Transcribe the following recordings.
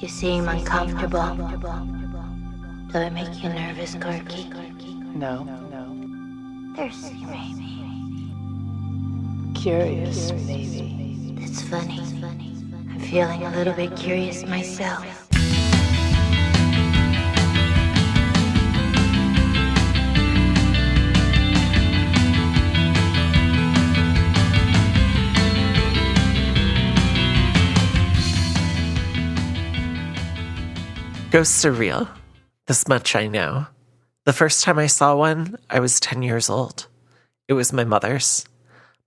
You seem uncomfortable. Do I make you nervous, Corky? No. Thirsty, maybe. Curious, maybe. That's funny. I'm feeling a little bit curious myself. Ghosts are real. This much I know. The first time I saw one, I was 10 years old. It was my mother's.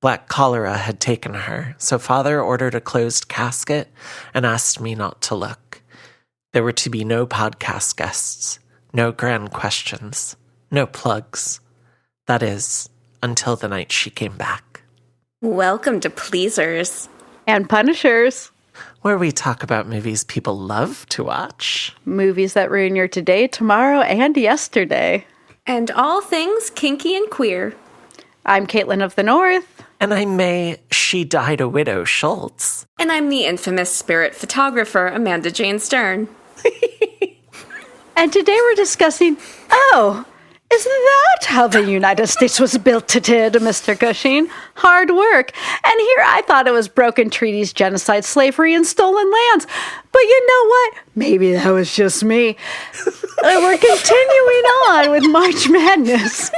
Black cholera had taken her, so Father ordered a closed casket and asked me not to look. There were to be no podcast guests, no grand questions, no plugs. That is, until the night she came back. Welcome to Pleasers. And Punishers. Where we talk about movies people love to watch. Movies that ruin your today, tomorrow, and yesterday. And all things kinky and queer. I'm Caitlin of the North. And I'm May, she died a widow, Schultz. And I'm the infamous spirit photographer, Amanda Jane Stern. And today we're discussing, isn't that how the United States was built today, Mr. Cushing? Hard work. And here I thought it was broken treaties, genocide, slavery, and stolen lands. But you know what? Maybe that was just me. We're continuing on with March Madness.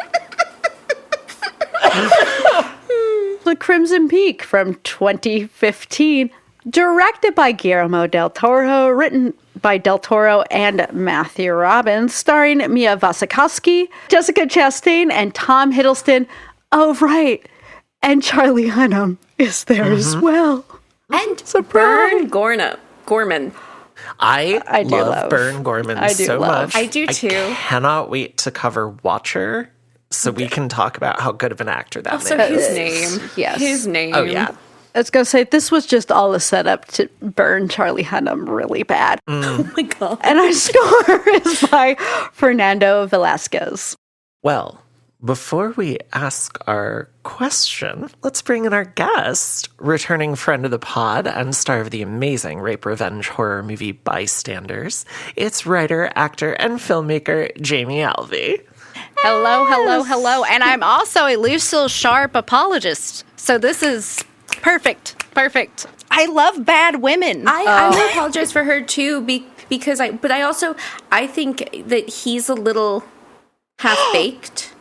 The Crimson Peak from 2015, directed by Guillermo Del Toro, written by Del Toro and Matthew Robbins, starring Mia Wasikowska, Jessica Chastain, and Tom Hiddleston. Oh, right. And Charlie Hunnam is there as well. And Surprise. Bern Gorman. I do love love. Bern Gorman I do so love. much. I do too. I cannot wait to cover Watcher so we can talk about how good of an actor that Also, man his is. name. Yes. His name. Oh, yeah. I was going to say, this was just all a setup to burn Charlie Hunnam really bad. Oh my God. And our score is by Fernando Velasquez. Well, before we ask our question, let's bring in our guest, returning friend of the pod and star of the amazing rape revenge horror movie Bystanders. It's writer, actor, and filmmaker Jamie Alvey. Hello. And I'm also a Lucille Sharp apologist. So this is perfect. I love bad women. I will apologize for her too, because I think that he's a little half-baked.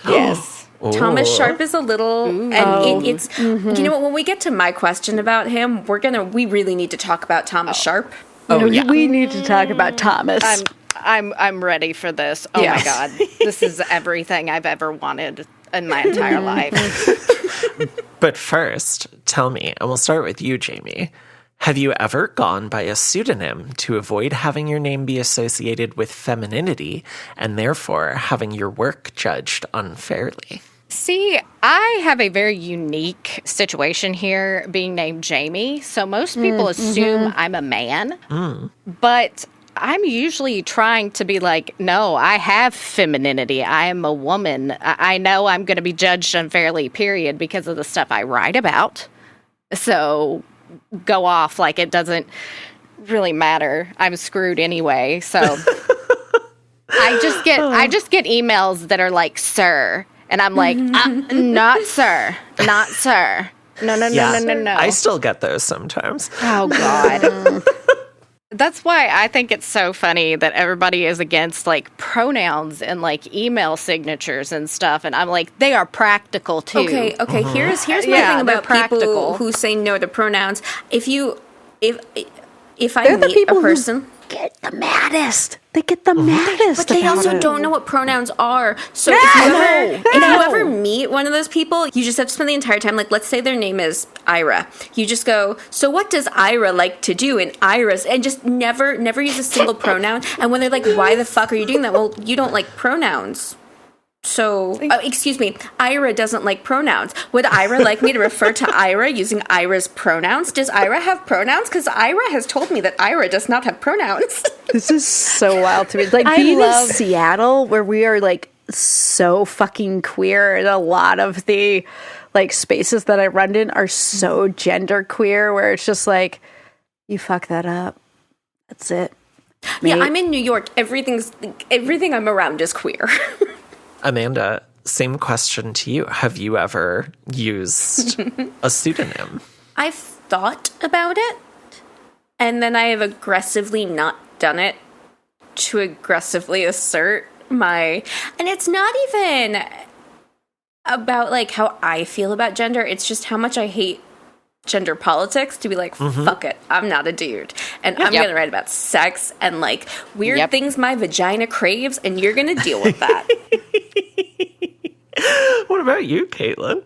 Yes. Thomas Sharp is a little, it's you know what? When we get to my question about him, we really need to talk about Thomas Sharp. We need to talk about Thomas. I'm ready for this. Oh Yes. my God. This is everything I've ever wanted in my entire life. But first, tell me, and we'll start with you, Jamie. Have you ever gone by a pseudonym to avoid having your name be associated with femininity and therefore having your work judged unfairly? See, I have a very unique situation here being named Jamie. So most people assume I'm a man. But I'm usually trying to be like, no, I have femininity. I am a woman. I know I'm going to be judged unfairly, period, because of the stuff I write about. So go off like it doesn't really matter. I'm screwed anyway. So I just get emails that are like, sir. And I'm like, not sir. Not sir. No. I still get those sometimes. Oh, God. That's why I think it's so funny that everybody is against like pronouns and like email signatures and stuff. And I'm like, they are practical too. Okay. Here's my thing they're about practical. people who say no to pronouns. If I They're the meet people a person, who get the maddest. They get the maddest. but they about also it. don't know what pronouns are. So if you ever meet one of those people, you just have to spend the entire time, like, let's say their name is Ira. You just go, so what does Ira like to do? And Ira's, and just never use a single pronoun. And when they're like, why the fuck are you doing that? Well, you don't like pronouns. So, excuse me, Ira doesn't like pronouns. Would Ira like me to refer to Ira using Ira's pronouns? Does Ira have pronouns? Because Ira has told me that Ira does not have pronouns. This is so wild to me. Like being in Seattle, where we are like so fucking queer, and a lot of the like spaces that I run in are so gender queer, where it's just like, you fuck that up. That's it. Yeah, I'm in New York. Everything I'm around is queer. Amanda, same question to you. Have you ever used a pseudonym? I've thought about it, and then I have aggressively not done it to aggressively assert my... And it's not even about, like, how I feel about gender. It's just how much I hate gender politics to be like, fuck it, I'm not a dude. And I'm going to write about sex and, like, weird things my vagina craves, and you're going to deal with that. What about you, Caitlin?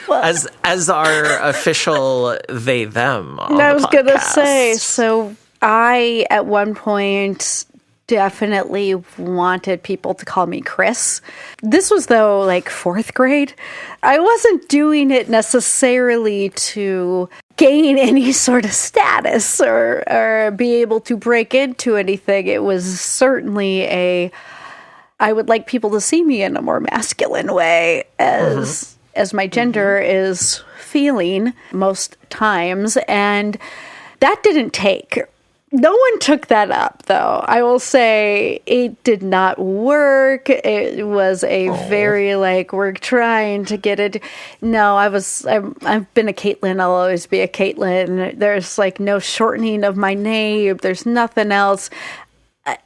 Well, as our official they them on I was the going to podcast. say, so I, at one point, definitely wanted people to call me Chris. This was, though, like 4th grade. I wasn't doing it necessarily to gain any sort of status or be able to break into anything. It was certainly I would like people to see me in a more masculine way as my gender is feeling most times. And that didn't take. No one took that up, though. I will say it did not work. It was a very, like, we're trying to get it. No, I've been a Caitlin. I'll always be a Caitlin. There's, like, no shortening of my name. There's nothing else.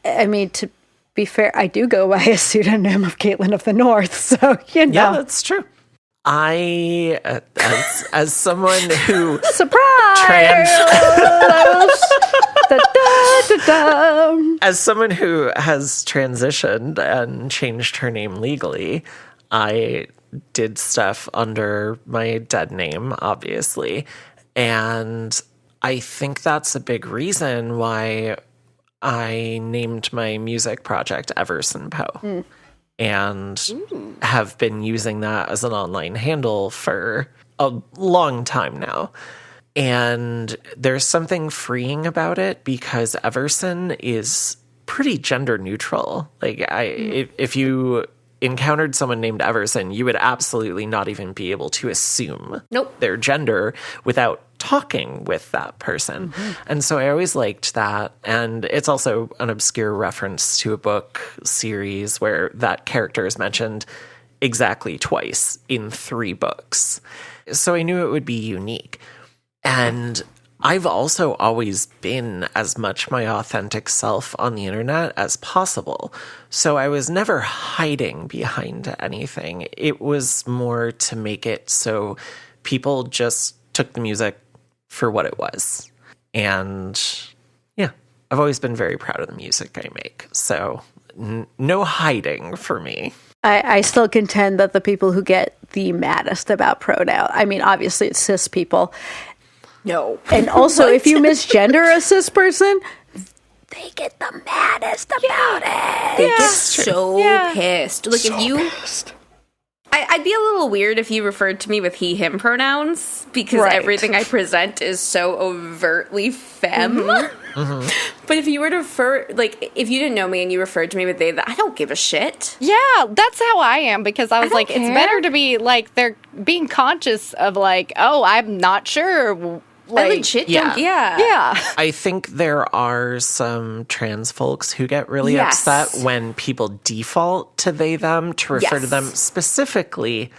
I mean, to be fair, I do go by a pseudonym of Caitlin of the North. So, you know. Yeah, that's true. I, as someone who Surprise! as someone who has transitioned and changed her name legally, I did stuff under my dead name, obviously. And I think that's a big reason why I named my music project Everson Poe. And have been using that as an online handle for a long time now. And there's something freeing about it because Everson is pretty gender neutral. Like, if you encountered someone named Everson, you would absolutely not even be able to assume their gender without talking with that person. And so I always liked that. And it's also an obscure reference to a book series where that character is mentioned exactly twice in 3 books. So I knew it would be unique. And I've also always been as much my authentic self on the internet as possible. So I was never hiding behind anything. It was more to make it so people just took the music for what it was. And yeah, I've always been very proud of the music I make. So no hiding for me. I still contend that the people who get the maddest about pronoun, I mean, obviously it's cis people. No. And also, if you misgender a cis person, they get the maddest about it. They get so pissed. Like, so if you... Pissed. I'd be a little weird if you referred to me with he, him pronouns, because everything I present is so overtly femme. But if you were to refer, like, if you didn't know me and you referred to me with they, I don't give a shit. Yeah, that's how I am, because I was like, it's better to be, like, they're being conscious of, like, oh, I'm not sure. Like, I legit don't. Yeah. I think there are some trans folks who get really upset when people default to they, them to refer to them specifically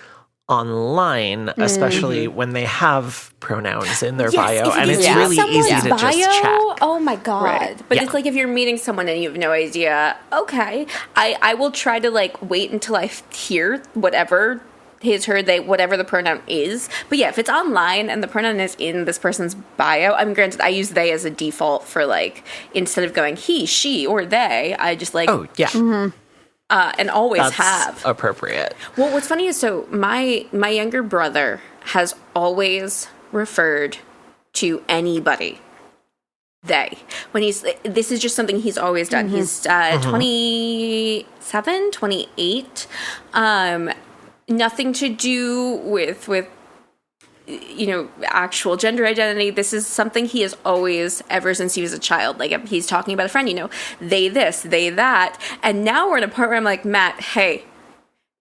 online, especially when they have pronouns in their bio. And it's really easy to just check. Oh my God. But it's like if you're meeting someone and you have no idea, okay, I will try to, like, wait until I hear whatever his, her, they, whatever the pronoun is. But yeah, if it's online and the pronoun is in this person's bio, I'm granted I use they as a default for, like, instead of going he, she, or they, I just like and always have appropriate. Well, what's funny is, so my younger brother has always referred to anybody they when this is just something he's always done. He's 27, 28. Nothing to do with you know, actual gender identity. This is something he has always, ever since he was a child. Like, he's talking about a friend, you know, they this, they that. And now we're in a part where I'm like, Matt, hey,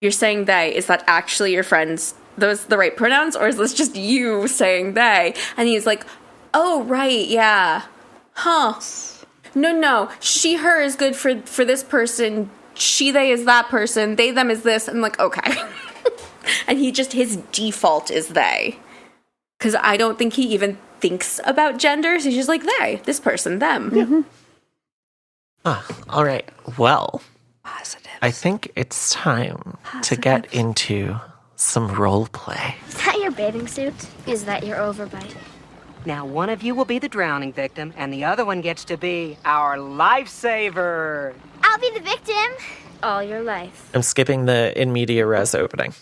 you're saying they. Is that actually your friends, those the right pronouns, or is this just you saying they? And he's like, oh, right, yeah. Huh. No. She, her is good for this person. She, they is that person. They, them is this. I'm like, okay. And his default is they. Because I don't think he even thinks about genders. He's just like, they, this person, them. Mm-hmm. All right. Well, Positive. I think it's time to get into some role play. Is that your bathing suit? Is that your overbite? Now, one of you will be the drowning victim, and the other one gets to be our lifesaver. I'll be the victim all your life. I'm skipping the in media res opening.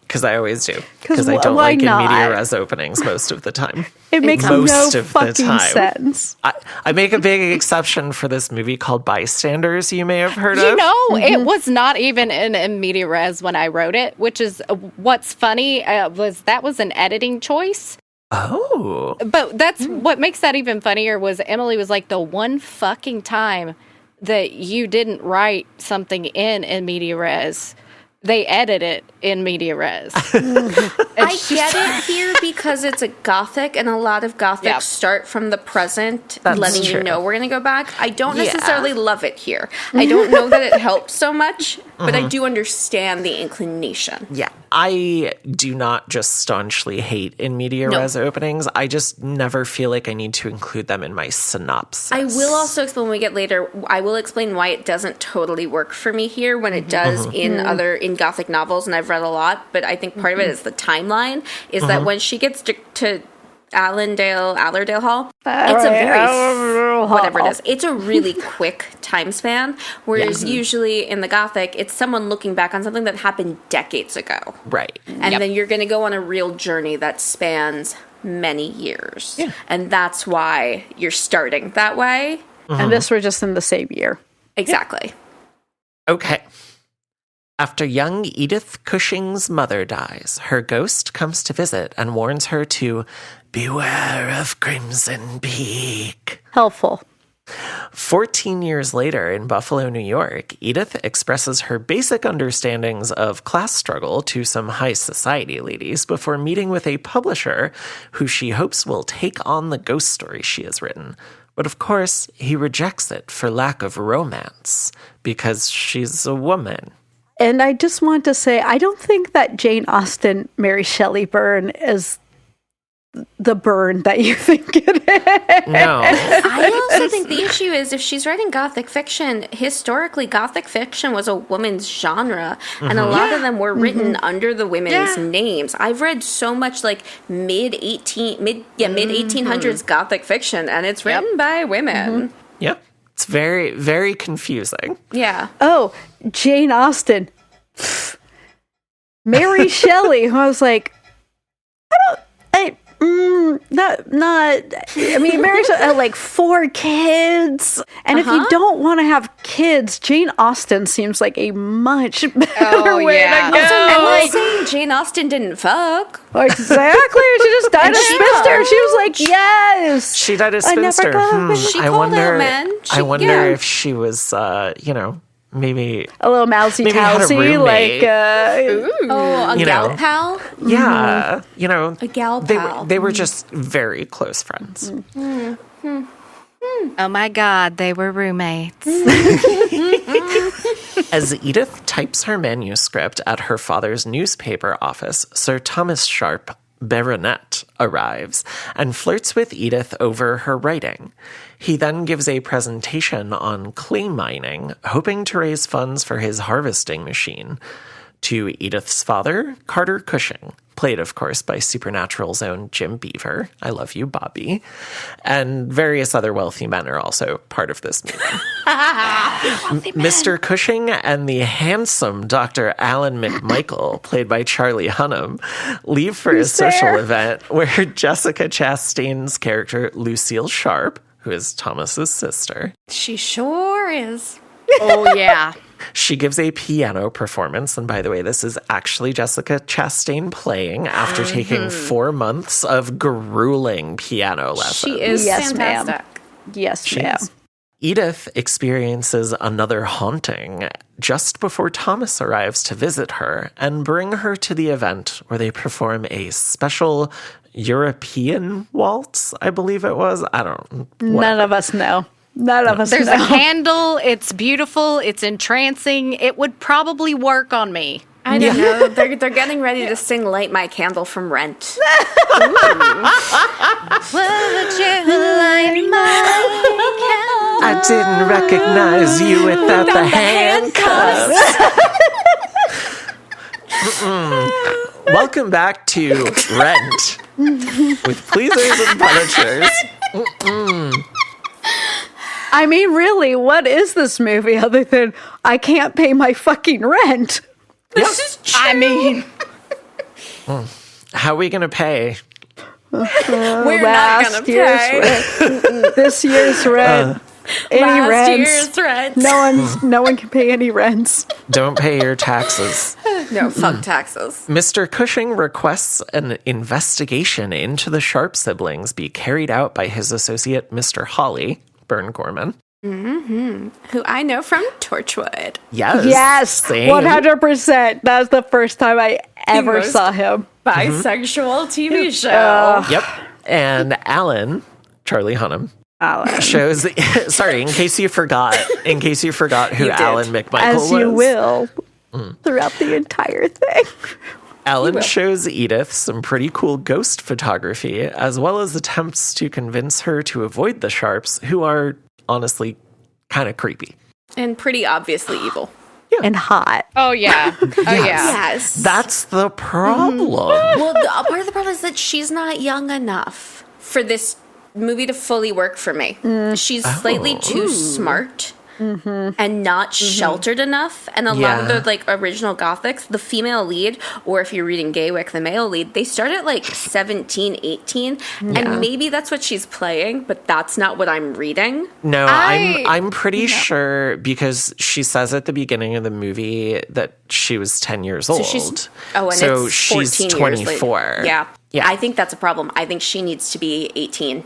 Because I always do. 'Cause Because I don't why like not? in media res openings most of the time. It makes most no of the fucking time. sense. I make a big exception for this movie called Bystanders, you may have heard of. You know, it was not even in media res when I wrote it, which is what's funny was that was an editing choice. Oh. But that's what makes that even funnier was Emily was like, the one fucking time that you didn't write something in media res, they edit it in media res. I get it here because it's a Gothic, and a lot of Gothics start from the present, letting you know we're going to go back. I don't necessarily love it here. I don't know that it helps so much, but I do understand the inclination. Yeah. I do not just staunchly hate in media res openings. I just never feel like I need to include them in my synopsis. I will also explain when we get later. I will explain why it doesn't totally work for me here when it does in Gothic novels, and I've read a lot. But I think part of it is the timeline. Is that when she gets to Allerdale Hall, it's a very whatever it is. It's a really quick time span. Whereas usually in the Gothic, it's someone looking back on something that happened decades ago. Right. And then you're going to go on a real journey that spans many years. Yeah. And that's why you're starting that way. And this were just in the same year. Exactly. Okay. After young Edith Cushing's mother dies, her ghost comes to visit and warns her to beware of Crimson Peak. Helpful. 14 years later in Buffalo, New York, Edith expresses her basic understandings of class struggle to some high society ladies before meeting with a publisher who she hopes will take on the ghost story she has written. But of course, he rejects it for lack of romance because she's a woman. And I just want to say, I don't think that Jane Austen, Mary Shelley Byrne is the Byrne that you think it is. No. I also think the issue is if she's writing Gothic fiction, historically Gothic fiction was a woman's genre, and a lot of them were written under the women's names. I've read so much like mid 1800s Gothic fiction, and it's written by women. Yep. It's very, very confusing. Yeah. Oh, Jane Austen. Mary Shelley, who I was like, I mean, Mary Shelley had like 4 kids. And if you don't want to have kids, Jane Austen seems like a much better way to go. I'm not saying Jane Austen didn't fuck. Exactly. She just died a spinster. She was like, yes. She died a I never spinster. got She I called wonder, out men. I wonder if she was, maybe... A little mousy Maybe had a tousy, roommate. like, a You gal know. pal? Yeah, A gal pal. They were just very close friends. Oh my God, they were roommates. As Edith types her manuscript at her father's newspaper office, Sir Thomas Sharp, Baronet, arrives and flirts with Edith over her writing. He then gives a presentation on clay mining, hoping to raise funds for his harvesting machine. To Edith's father, Carter Cushing, played, of course, by Supernatural's own Jim Beaver. I love you, Bobby. And various other wealthy men are also part of this movie. Mr. Cushing and the handsome Dr. Alan McMichael, played by Charlie Hunnam, leave for a social event where Jessica Chastain's character, Lucille Sharp, who is Thomas's sister, She sure is. Oh, yeah. she gives a piano performance. And by the way, this is actually Jessica Chastain playing after taking 4 months of grueling piano lessons. She is fantastic. yes, ma'am. Edith experiences another haunting just before Thomas arrives to visit her and bring her to the event where they perform a special European waltz, I believe it was. I don't know. None of us know. None of us There's know. a candle. It's beautiful. It's entrancing. It would probably work on me. I don't know. They're getting ready to sing "Light My Candle" from Rent. Would you light my candle? I didn't recognize you without the handcuffs. Welcome back to Rent with Pleasers and Punishers. I mean, really, what is this movie other than I can't pay my fucking rent? This is true. I mean, How are we going to pay? We're not Last gonna year's pay. rent. This year's rent. Any Last rents? year's rent. No one can pay any rents. Don't pay your taxes. No, fuck taxes. Mr. Cushing requests an investigation into the Sharp siblings be carried out by his associate, Mr. Hawley, Bern Gorman. Who I know from Torchwood. Yes, Same. 100%. That's the first time I ever most- saw him. Bisexual TV show. Yep. And Alan, Charlie Hunnam, shows. Sorry, in case you forgot who You did. Alan McMichael As was. you will throughout the entire thing. Alan shows Edith some pretty cool ghost photography, as well as attempts to convince her to avoid the Sharps, who are honestly kind of creepy. And pretty obviously evil. And hot. oh yeah, oh yeah. Yes. That's the problem. Well, part of the problem is that she's not young enough for this movie to fully work for me. She's slightly too smart and not sheltered enough. And a lot of the like original Gothics, the female lead, or if you're reading Gaywick, the male lead, they start at like 17, 18. And maybe that's what she's playing, but that's not what I'm reading. No, I'm pretty sure, because she says at the beginning of the movie that she was 10 years old. She's, so it's she's 14 years later. 24. Yeah. Yeah. I think that's a problem. I think she needs to be 18.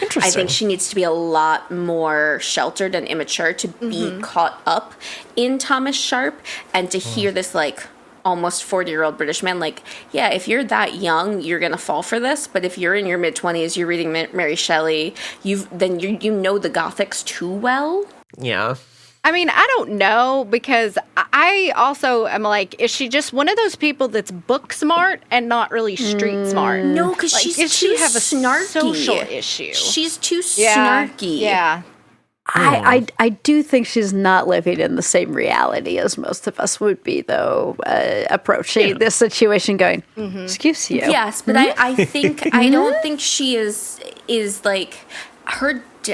Interesting. I think she needs to be a lot more sheltered and immature to be caught up in Thomas Sharp and to hear this like almost 40-year-old British man like, yeah, if you're that young, you're gonna fall for this. But if you're in your mid-20s, you're reading Mary Shelley, you know the Gothics too well. Yeah. I mean, I don't know, because I also am like, is she just one of those people that's book smart and not really street smart? No, because Like, she's does too she have a snarky. social issue? She's too Yeah, snarky. Yeah. I do think she's not living in the same reality as most of us would be, though, approaching this situation going, excuse you. Yes, but I think I don't think she is like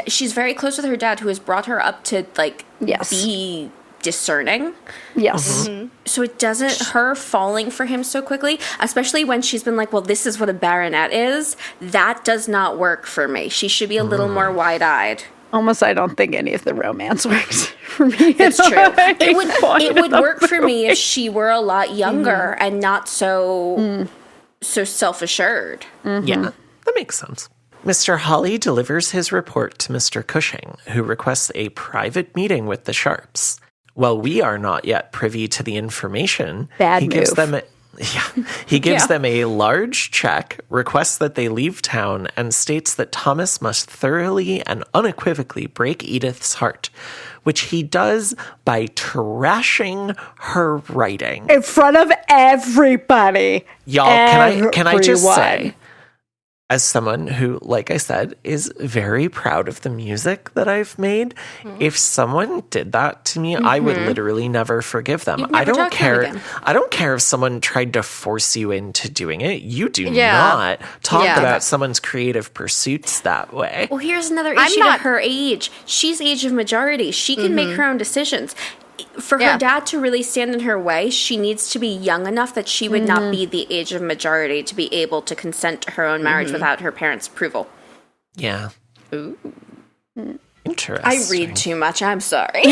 she's very close with her dad, who has brought her up to like be discerning. Yes. So it doesn't her falling for him so quickly, especially when she's been like, well, this is what a baronet is. That does not work for me. She should be a little more wide-eyed. Almost, I don't think any of the romance works for me. It's true. It would work for me if she were a lot younger and not so self-assured. Yeah, that makes sense. Mr. Hawley delivers his report to Mr. Cushing, who requests a private meeting with the Sharps. While we are not yet privy to the information, Bad he gives move. them them a large check, requests that they leave town, and states that Thomas must thoroughly and unequivocally break Edith's heart, which he does by trashing her writing. In front of everybody. Y'all, can I just say, as someone who, like I said, is very proud of the music that I've made, if someone did that to me, I would literally never forgive them. You'd never I don't talk to them care. again. I don't care if someone tried to force you into doing it. You do Yeah. not talk Yeah. about someone's creative pursuits that way. Well, here's another I'm issue not- to her age. She's age of majority. She can make her own decisions. For her Yeah. dad to really stand in her way, she needs to be young enough that she would not be the age of majority to be able to consent to her own marriage without her parents' approval. Yeah. Ooh. Interesting. I read too much. I'm sorry.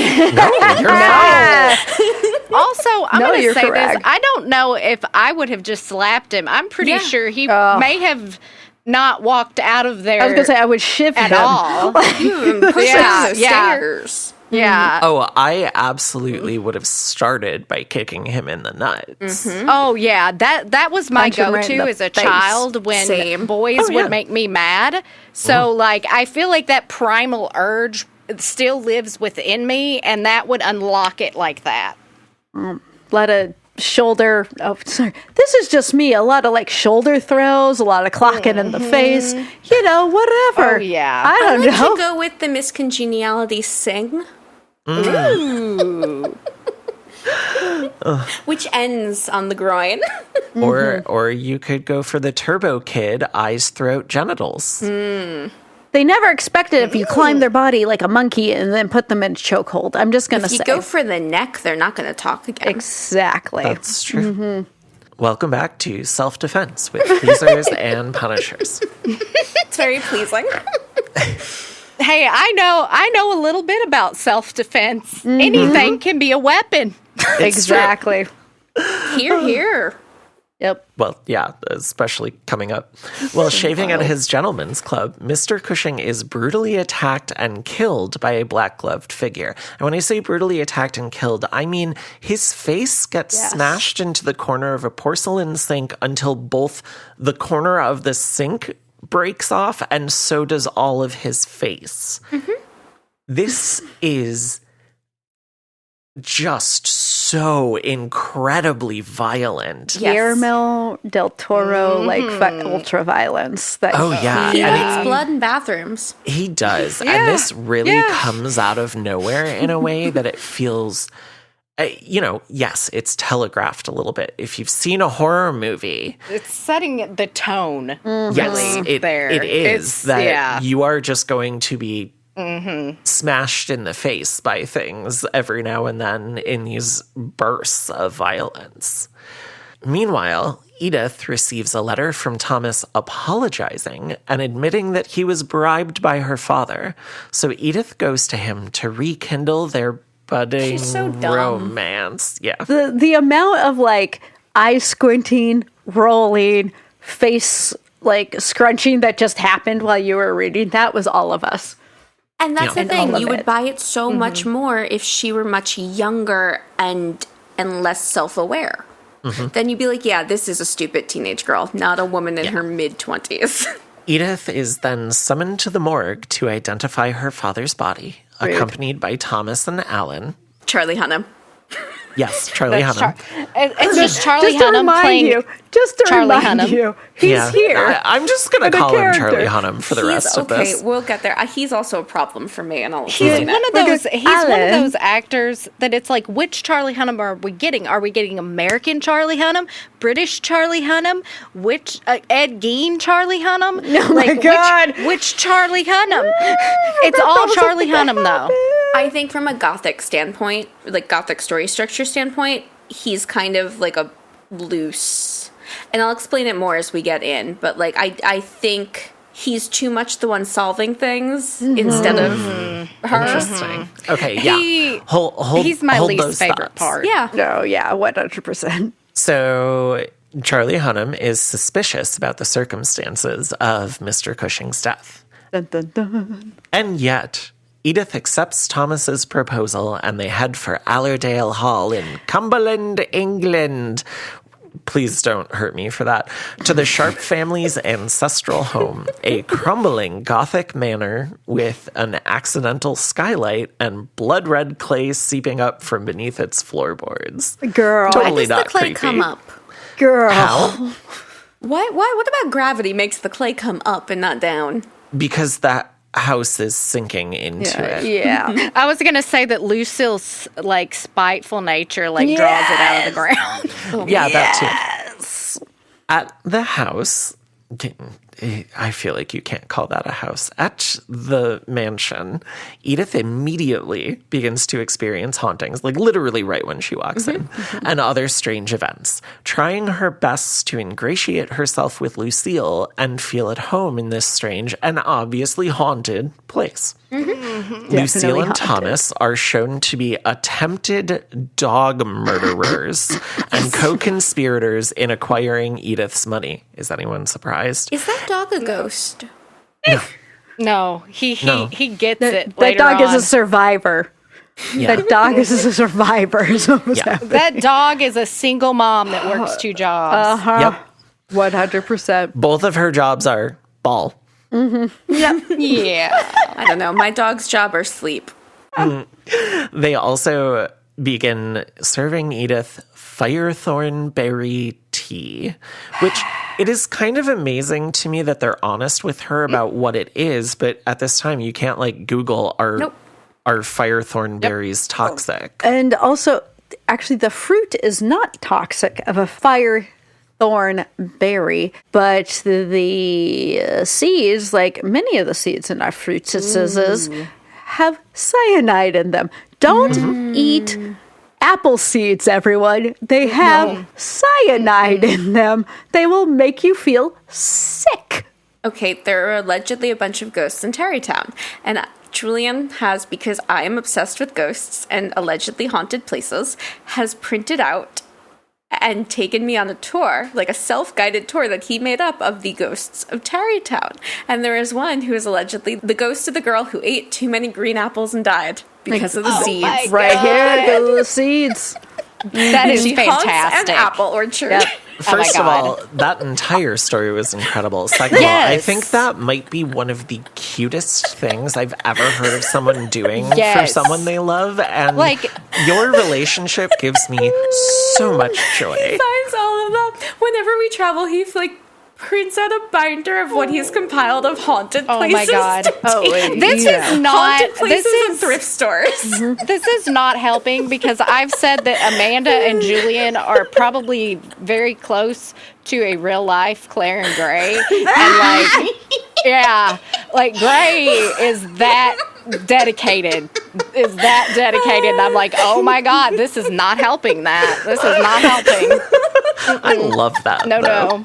Also, I'm No, going to you're say correct. this. I don't know if I would have just slapped him. I'm pretty Yeah. sure he may have not walked out of there I was going to say, I would shift at him. all. Push Yeah, her yeah. stairs. Yeah. Oh, I absolutely would have started by kicking him in the nuts. Oh yeah, that was my Punch him right in go-to the as a face. child when Same. boys Oh, yeah. would make me mad. So like I feel like that primal urge still lives within me, and that would unlock it like that. Let a shoulder. Oh, sorry. This is just me. A lot of like shoulder throws, a lot of clocking in the face. You know, whatever. Oh, yeah. I don't like know. to go with the miscongeniality sing. Ooh. Which ends on the groin. Or you could go for the turbo kid, eyes, throat, genitals. They never expected if you climb their body like a monkey and then put them in a chokehold. I'm just going to If say. you go for the neck, they're not going to talk again. Exactly. That's true. Welcome back to Self-Defense with Pleasers and Punishers. It's very pleasing. Hey, I know a little bit about self-defense. Anything can be a weapon. Exactly. Here, here. Yep. Well, yeah, especially coming up. While shaving at his gentleman's club, Mr. Cushing is brutally attacked and killed by a black-gloved figure. And when I say brutally attacked and killed, I mean his face gets smashed into the corner of a porcelain sink until both the corner of the sink breaks off and so does all of his face. This is just so incredibly violent. Guillermo Del Toro, like ultra violence. That yeah. He And eats blood in bathrooms. he does. And this really comes out of nowhere in a way that it feels, yes, it's telegraphed a little bit. If you've seen a horror movie. It's setting the tone. Yes, Really there. it is. It's, that you are just going to be smashed in the face by things every now and then in these bursts of violence. Meanwhile, Edith receives a letter from Thomas apologizing and admitting that he was bribed by her father. So Edith goes to him to rekindle their budding so dumb. romance. Yeah. the amount of like eye squinting, rolling, face like scrunching that just happened while you were reading that was all of us. And that's the And thing. all of You would it. buy it so much more if she were much younger and less self-aware. Then you'd be like, yeah, this is a stupid teenage girl, not a woman in her mid-20s. Edith is then summoned to the morgue to identify her father's body, accompanied by Thomas and Alan. Charlie Hunnam. Yes, Charlie Hunnam. It's just Charlie Just to Hunnam remind playing. you, just to Charlie remind Hunnam. you, he's here. I'm just going to For the call him character. Charlie Hunnam for the rest of okay, this. we'll get there. He's also a problem for me, and I'll He's explain one it. of those. Because He's one of Alan- those actors that it's like, which Charlie Hunnam are we getting? Are we getting American Charlie Hunnam, British Charlie Hunnam, which Ed Gein Charlie Hunnam? Oh my God. Which Charlie Hunnam? It's all Charlie Hunnam though. I think from a Gothic standpoint, like Gothic story structure standpoint, he's kind of like a loose, and I'll explain it more as we get in, but like I think he's too much the one solving things instead of her. Interesting. Okay, yeah. Hold, He's my hold least those favorite thoughts. part. Yeah. No, yeah, 100%. So Charlie Hunnam is suspicious about the circumstances of Mr. Cushing's death. Dun, dun, dun. And yet, Edith accepts Thomas's proposal and they head for Allerdale Hall in Cumberland, England. Please don't hurt me for that. To the Sharp family's ancestral home, a crumbling Gothic manor with an accidental skylight and blood red clay seeping up from beneath its floorboards. Girl. Totally Why does not the clay creepy. come up? Girl. How? Why? What about gravity makes the clay come up and not down? Because that house is sinking into it. Yeah. I was gonna say that Lucille's like spiteful nature like draws it out of the ground. Yeah, that too. At the house, I feel like you can't call that a house. At the mansion, Edith immediately begins to experience hauntings, like literally right when she walks in, and other strange events, trying her best to ingratiate herself with Lucille and feel at home in this strange and obviously haunted place. Lucille and haunted. Thomas are shown to be attempted dog murderers and co-conspirators in acquiring Edith's money. Is anyone surprised? Is that dog a ghost? No, he gets it. That later dog is on. a survivor. Yeah. That dog is a survivor. is what was Yeah. happening. That dog is a single mom that works two jobs. Yep. 100%. Both of her jobs are ball. Yeah. I don't know. My dog's job or sleep. They also begin serving Edith firethorn berry tea, which it is kind of amazing to me that they're honest with her about what it is, but at this time you can't like Google are firethorn berries toxic. And also, actually, the fruit is not toxic of a firethorn berry, but the seeds, like many of the seeds in our fruits, it says, have cyanide in them. Don't eat apple seeds, everyone. They have cyanide in them. They will make you feel sick. Okay, there are allegedly a bunch of ghosts in Tarrytown. And Julian has, because I am obsessed with ghosts and allegedly haunted places, has printed out and taken me on a tour, like a self-guided tour that he made up of the ghosts of Tarrytown. And there is one who is allegedly the ghost of the girl who ate too many green apples and died because of the seeds. Right here, go the seeds. That is She haunts fantastic. an apple orchard. Yep. First of God. all, that entire story was incredible. Second of all, I Yes. think that might be one of the cutest things I've ever heard of someone doing for Yes. someone they love. And Like- your relationship gives me so much joy. Finds all of them. Whenever we travel, he prints out a binder of what he's compiled of haunted Oh my places. God. to take. This is not Haunted places this and is thrift stores. this is not helping because I've said that Amanda and Julian are probably very close to a real life Claire and Gray. And Gray is that dedicated. And I'm like, oh my God, this is not helping that. This is not helping. I love that. No.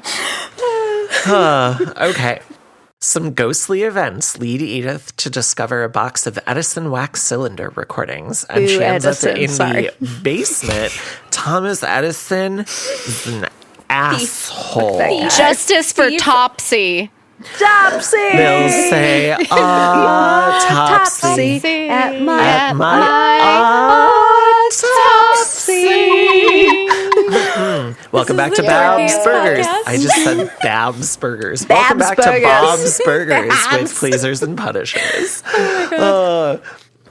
Okay. Some ghostly events lead Edith to discover a box of Edison wax cylinder recordings, and she ends up in the basement. Thomas Edison is an asshole. Justice for Topsy. Topsy! They'll say, Topsy at my at my autopsy. Welcome back to Babs Burgers. I just said Babs Burgers. Welcome back to Bob's Burgers with Pleasers and Punishers.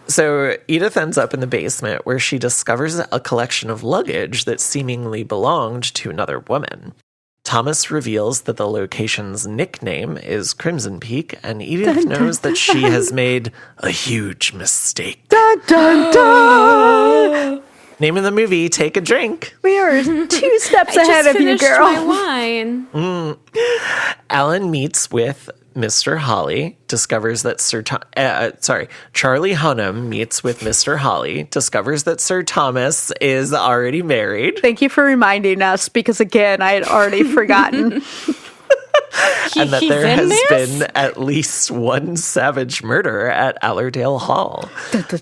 So Edith ends up in the basement where she discovers a collection of luggage that seemingly belonged to another woman. Thomas reveals that the location's nickname is Crimson Peak, and Edith knows that she has made a huge mistake. Dun, dun, dun. Name of the movie, Take a Drink. We are 2 steps ahead of you, girl. My wine. Alan meets with Mr. Holly, discovers that Charlie Hunnam meets with Mr. Holly, discovers that Sir Thomas is already married. Thank you for reminding us, because again, I had already forgotten. And that He's there in has this? been at least one savage murder at Allerdale Hall.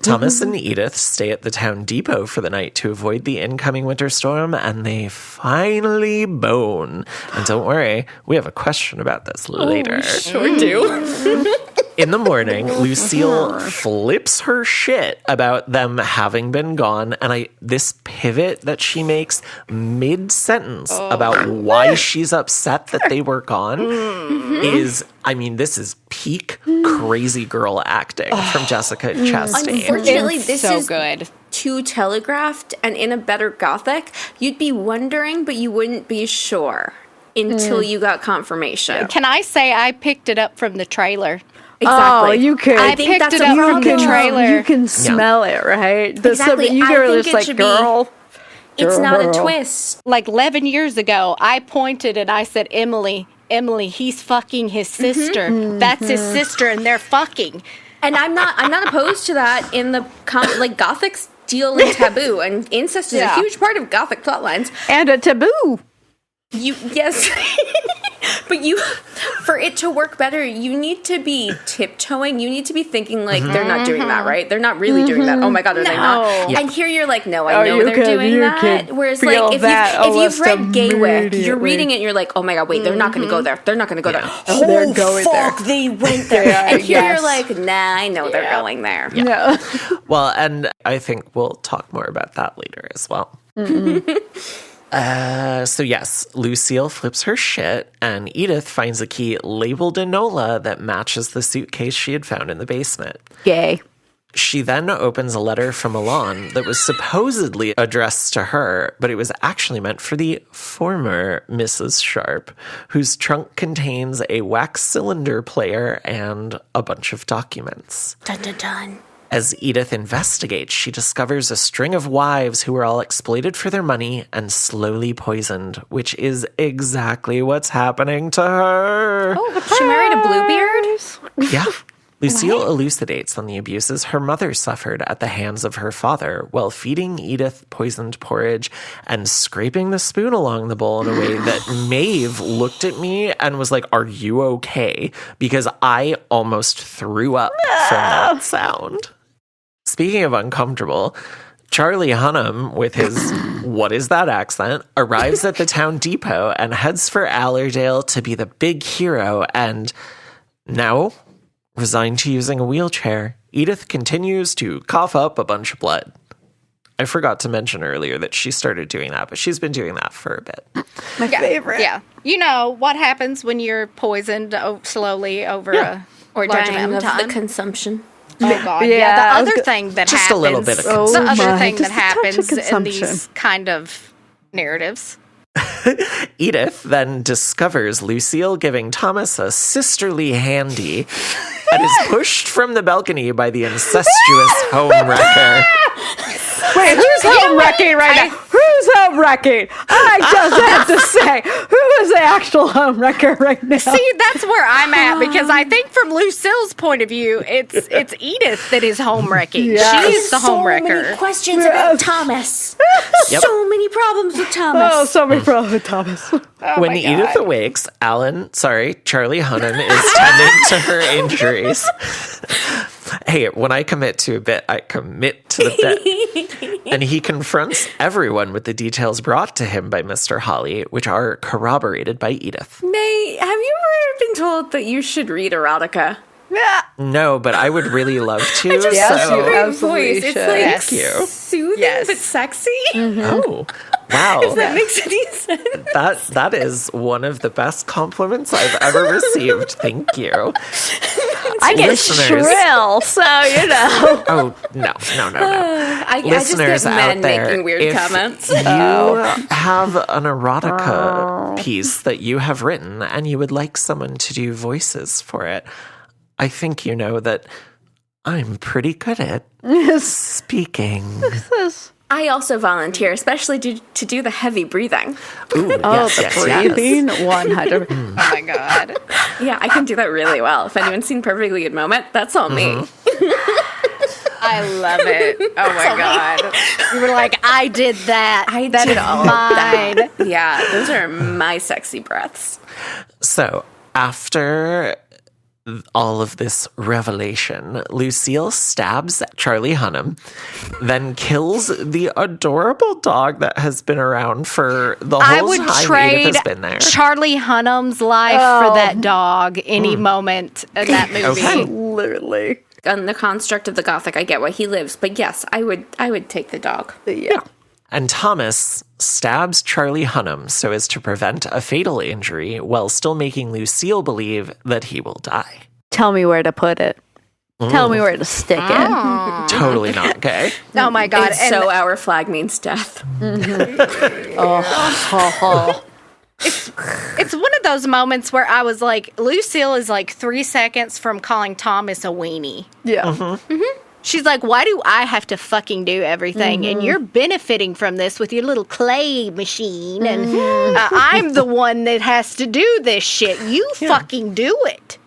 Thomas and Edith stay at the town depot for the night to avoid the incoming winter storm, and they finally bone. And don't worry, we have a question about this later. Sure do. In the morning, Lucille flips her shit about them having been gone, and this pivot that she makes mid-sentence about why she's upset that they were gone is, this is peak crazy girl acting from Jessica Chastain. Unfortunately, It's this so is good. too telegraphed, and in a better Gothic, you'd be wondering, but you wouldn't be sure until you got confirmation. Can I say I picked it up from the trailer? Exactly. Oh, you could. I think picked that's it a up from problem. the trailer. You can smell it, right? Exactly. You I go think just it like, should be- girl. It's not a Girl. twist. Like 11 years ago, I pointed and I said, Emily, he's fucking his sister. That's his sister, and they're fucking. And I'm not opposed to that in the Gothic's deal in taboo, and incest is a huge part of Gothic plotlines. And a taboo. Yes. But for it to work better, you need to be tiptoeing. You need to be thinking like they're not doing that, right? They're not really doing that. Oh my God, are they not? Yeah. And here you're like, no, I know they're doing you that. could Whereas feel like if that you've almost read Gaywick, you're immediately. reading it and you're like, oh my God, wait, they're not going to go there. They're not going to go there. Oh, they're going fuck, there. they went there. Yeah, And here yes. you're like, nah, I know they're going there. No. Well, and I think we'll talk more about that later as well. So yes, Lucille flips her shit, and Edith finds a key labeled Enola that matches the suitcase she had found in the basement. Gay. She then opens a letter from Milan that was supposedly addressed to her, but it was actually meant for the former Mrs. Sharp, whose trunk contains a wax cylinder player and a bunch of documents. Dun, dun, dun. As Edith investigates, she discovers a string of wives who were all exploited for their money and slowly poisoned, which is exactly what's happening to her. Oh, she married a Bluebeard? Yeah. Lucille elucidates on the abuses her mother suffered at the hands of her father while feeding Edith poisoned porridge and scraping the spoon along the bowl in a way that Maeve looked at me and was like, "Are you okay?" Because I almost threw up from that sound. Speaking of uncomfortable, Charlie Hunnam, with his "what is that" accent, arrives at the town depot and heads for Allerdale to be the big hero. And now, resigned to using a wheelchair, Edith continues to cough up a bunch of blood. I forgot to mention earlier that she started doing that, but she's been doing that for a bit. My favorite. Yeah. You know what happens when you're poisoned slowly over a Or large dying amount of of time? the consumption. Oh, God. Yeah, Yeah, I the was other go- thing that Just happens. a little bit of The consumption. other my, thing that just a touch of happens in consumption. these kind of narratives. Edith then discovers Lucille giving Thomas a sisterly handy and is pushed from the balcony by the incestuous homewrecker. Wait, who's home wrecking right now? Who's home wrecking? I just have to say, who is the actual home wrecker right now? See, that's where I'm at because I think from Lucille's point of view, it's Edith that is home wrecking. Yes. She's the home Many wrecker. questions about Thomas. Yep. So many problems with Thomas. Oh, so many problems with Thomas. When Edith awakes, Charlie Hunnam is tending to her injuries. Hey, when I commit to a bit, I commit to the bit. And he confronts everyone with the details brought to him by Mr. Holly, which are corroborated by Edith. May, have you ever been told that you should read erotica? Yeah. No, but I would really love to. Yes, so. you Great absolutely voice. It's should. like Thank you. soothing but sexy. Oh, wow. If that makes any sense. That is one of the best compliments I've ever received. Thank you. I get Listeners. shrill, so you know. Oh, no. I just Listeners get out men there, making weird if comments. you have an erotica piece that you have written and you would like someone to do voices for it, I think you know that I'm pretty good at speaking. I also volunteer, especially to do the heavy breathing. Ooh, Oh, yes, the yes, yes. breathing, 100. Oh my God. Yeah, I can do that really well. If anyone's seen Perfectly Good Moment, that's all me. I love it. Oh my God. You were like, I did that. That did is all of mine. Yeah, those are my sexy breaths. So, after all of this revelation, Lucille stabs Charlie Hunnam, then kills the adorable dog that has been around for the whole I would time trade Edith has been there. Charlie Hunnam's life for that dog any moment in that movie. Okay. Literally. On the construct of the Gothic, I get why he lives, but yes, I would take the dog. Yeah. And Thomas stabs Charlie Hunnam so as to prevent a fatal injury while still making Lucille believe that he will die. Tell me where to put it. Tell me where to stick it. Totally not gay. Oh my God. And so our flag means death. It's one of those moments where I was like, Lucille is like 3 seconds from calling Thomas a weenie. Yeah. She's like, why do I have to fucking do everything? And you're benefiting from this with your little clay machine. And I'm the one that has to do this shit. You fucking do it.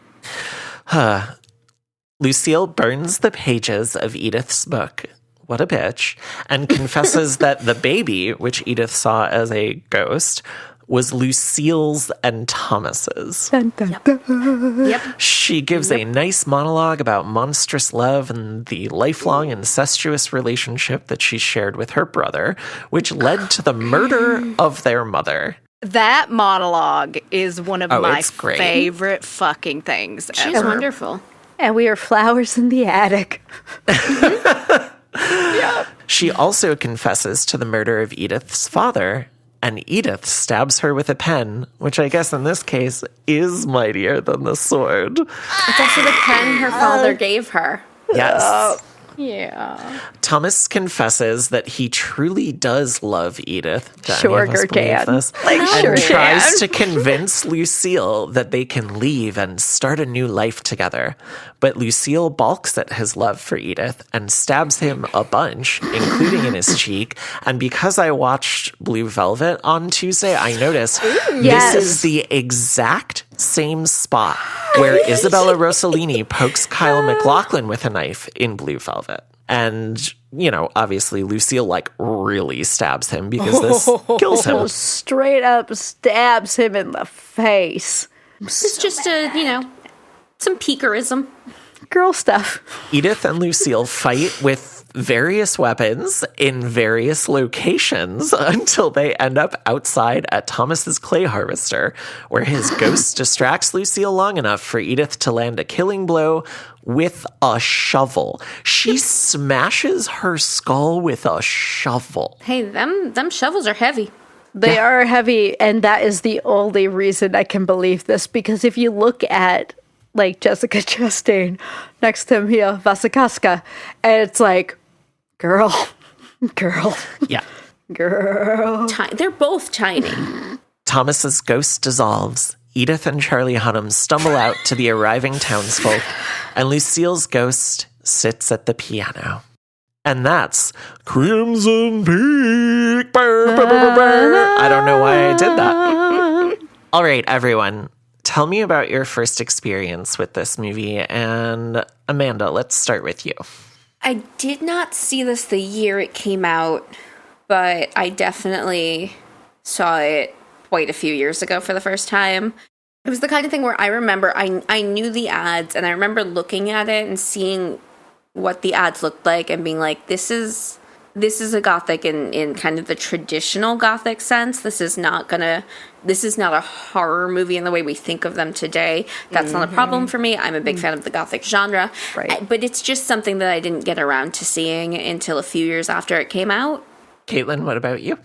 Lucille burns the pages of Edith's book. What a bitch. And confesses that the baby, which Edith saw as a ghost, was Lucille's and Thomas's. Yep. She gives a nice monologue about monstrous love and the lifelong incestuous relationship that she shared with her brother, which led to the murder of their mother. That monologue is one of my it's great. favorite fucking things She's ever. wonderful. And we are flowers in the attic. She also confesses to the murder of Edith's father and Edith stabs her with a pen, which I guess in this case is mightier than the sword. It's also the pen her father gave her. Yes. Yeah. Thomas confesses that he truly does love Edith. Sure can. And tries to convince Lucille that they can leave and start a new life together. But Lucille balks at his love for Edith and stabs him a bunch, including in his cheek. And because I watched Blue Velvet on Tuesday, I noticed this is the exact same spot where Isabella Rossellini pokes Kyle MacLachlan with a knife in Blue Velvet. And, you know, obviously Lucille, like, really stabs him because this kills him. Straight up stabs him in the face. It's just some peakerism. Girl stuff. Edith and Lucille fight with various weapons in various locations until they end up outside at Thomas's clay harvester, where his ghost distracts Lucille long enough for Edith to land a killing blow with a shovel. She smashes her skull with a shovel. Hey, them shovels are heavy. They are heavy, and that is the only reason I can believe this, because if you look at like Jessica Chastain next to Mia Wasikowska, and it's like, girl. Yeah. Girl. They're both tiny. Thomas's ghost dissolves. Edith and Charlie Hunnam stumble out to the arriving townsfolk, and Lucille's ghost sits at the piano. And that's Crimson Peak. I don't know why I did that. All right, everyone. Tell me about your first experience with this movie. And Amanda, let's start with you. I did not see this the year it came out, but I definitely saw it quite a few years ago for the first time. It was the kind of thing where I remember I knew the ads, and I remember looking at it and seeing what the ads looked like and being like, this is a Gothic in kind of the traditional Gothic sense. This is not a horror movie in the way we think of them today. That's not a problem for me. I'm a big fan of the Gothic genre. Right. But it's just something that I didn't get around to seeing until a few years after it came out. Caitlin, what about you?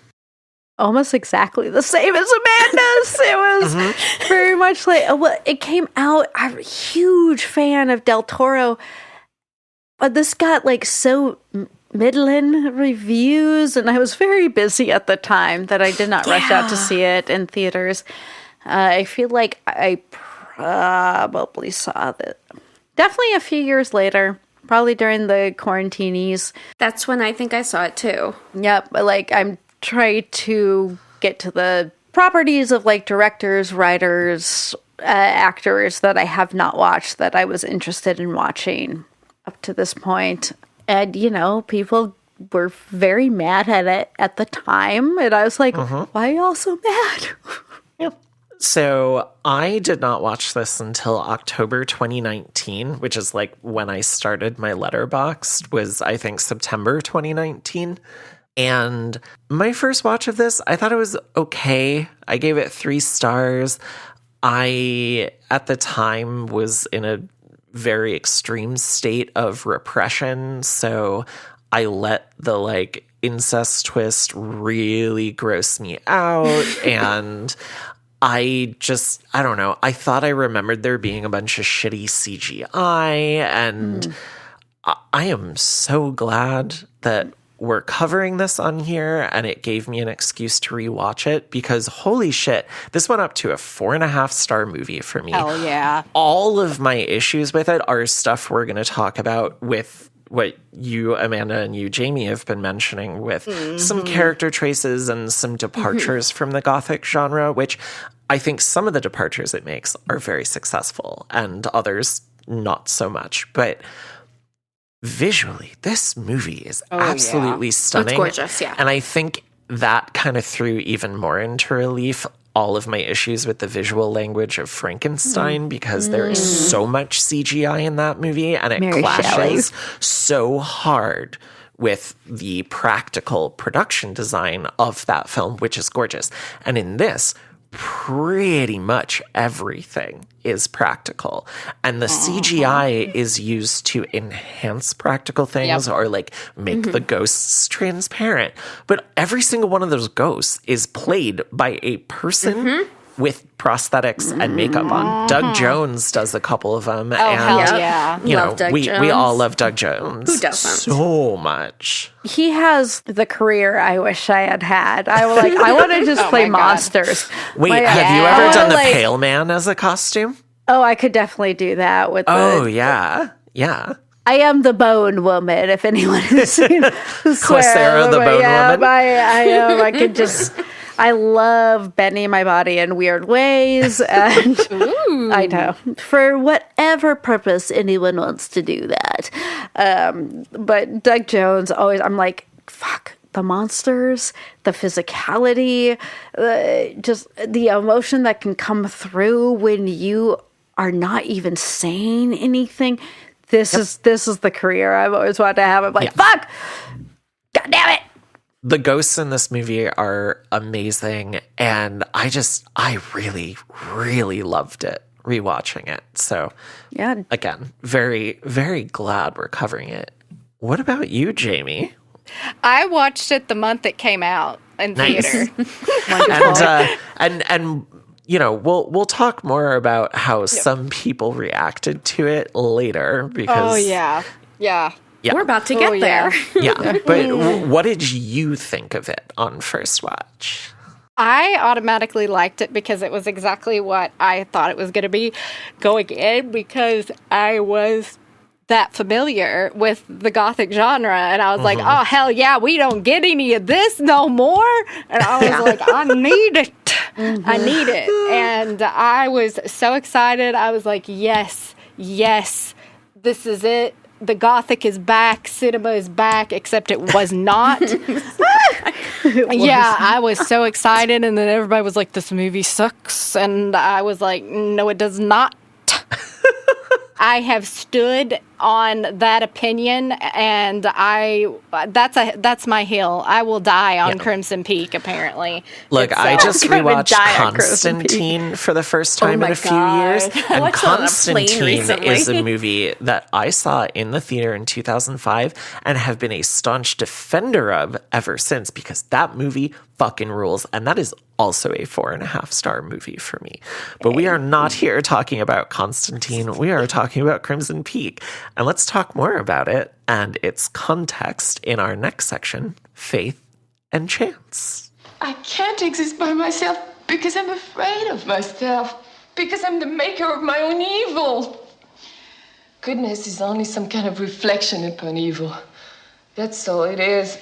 Almost exactly the same as Amanda's. It was very much like, it came out, I'm a huge fan of Del Toro, but this got like so middling reviews, and I was very busy at the time that I did not rush out to see it in theaters. I feel like I probably saw it definitely a few years later, probably during the quarantinies. That's when I think I saw it too. Yep, like I'm trying to get to the properties of like directors, writers, actors that I have not watched that I was interested in watching up to this point. And, you know, people were very mad at it at the time. And I was like, why are y'all so mad? Yeah. So I did not watch this until October 2019, which is like when I started my Letterboxd, was I think September 2019. And my first watch of this, I thought it was okay. I gave it 3 stars. I, at the time, was in a very extreme state of repression, so I let the like incest twist really gross me out, and I don't know, I thought I remembered there being a bunch of shitty CGI, and I am so glad that we're covering this on here, and it gave me an excuse to rewatch it, because holy shit, this went up to a 4.5-star movie for me. Hell yeah. All of my issues with it are stuff we're going to talk about with what you, Amanda, and you, Jamie, have been mentioning, with some character traces and some departures from the Gothic genre, which I think some of the departures it makes are very successful and others not so much. But visually, this movie is absolutely stunning. It's gorgeous, yeah. And I think that kind of threw even more into relief all of my issues with the visual language of Frankenstein, because there is so much CGI in that movie, and it clashes so hard with the practical production design of that film, which is gorgeous. And in this, pretty much everything is practical. And the CGI is used to enhance practical things or like make the ghosts transparent. But every single one of those ghosts is played by a person with prosthetics and makeup on. Doug Jones does a couple of them. Hell yeah. You know, Love Doug we Jones. all love Doug Jones. Who doesn't? So much. He has the career I wish I had. I want to just play my God. monsters. Wait, Like, have you I ever wanna, done the like- Pale Man as a costume? Oh, I could definitely do that with Oh, the... yeah. Yeah. I am the Bone Woman, if anyone has seen Corsair, the Bone Woman? I am. I could just... I love bending my body in weird ways, and I know, for whatever purpose anyone wants to do that. But Doug Jones, always, I'm like, fuck, the monsters, the physicality, just the emotion that can come through when you are not even saying anything. This is the career I've always wanted to have. I'm like, fuck, god damn it. The ghosts in this movie are amazing, and I really, really loved it, rewatching it. So, Yeah. again, very, very glad we're covering it. What about you, Jamie? I watched it the month it came out in Nice. theater. And you know, we'll talk more about how some people reacted to it later because yeah. We're about to get there. yeah. But what did you think of it on first watch? I automatically liked it because it was exactly what I thought it was going to be going in, because I was that familiar with the Gothic genre, and I was like, oh, hell yeah, we don't get any of this no more. And I was like, I need it. I need it. And I was so excited. I was like, yes, this is it. The Gothic is back. Cinema is back, except it was not. Yeah, I was so excited, and then everybody was like, this movie sucks. And I was like, no, it does not. I have stood on that opinion, and that's my hill. I will die on Crimson Peak, apparently. Look, I just gonna rewatched die on Crimson Constantine for the first time in my a few God. years. I And watched it on a plane Constantine recently. is a movie that I saw in the theater in 2005 and have been a staunch defender of ever since, because that movie fucking rules. And that is also a 4.5-star movie for me. But we are not here talking about Constantine. We are talking about Crimson Peak. And let's talk more about it and its context in our next section, Faith and Chance. I can't exist by myself because I'm afraid of myself. Because I'm the maker of my own evil. Goodness is only some kind of reflection upon evil. That's all it is.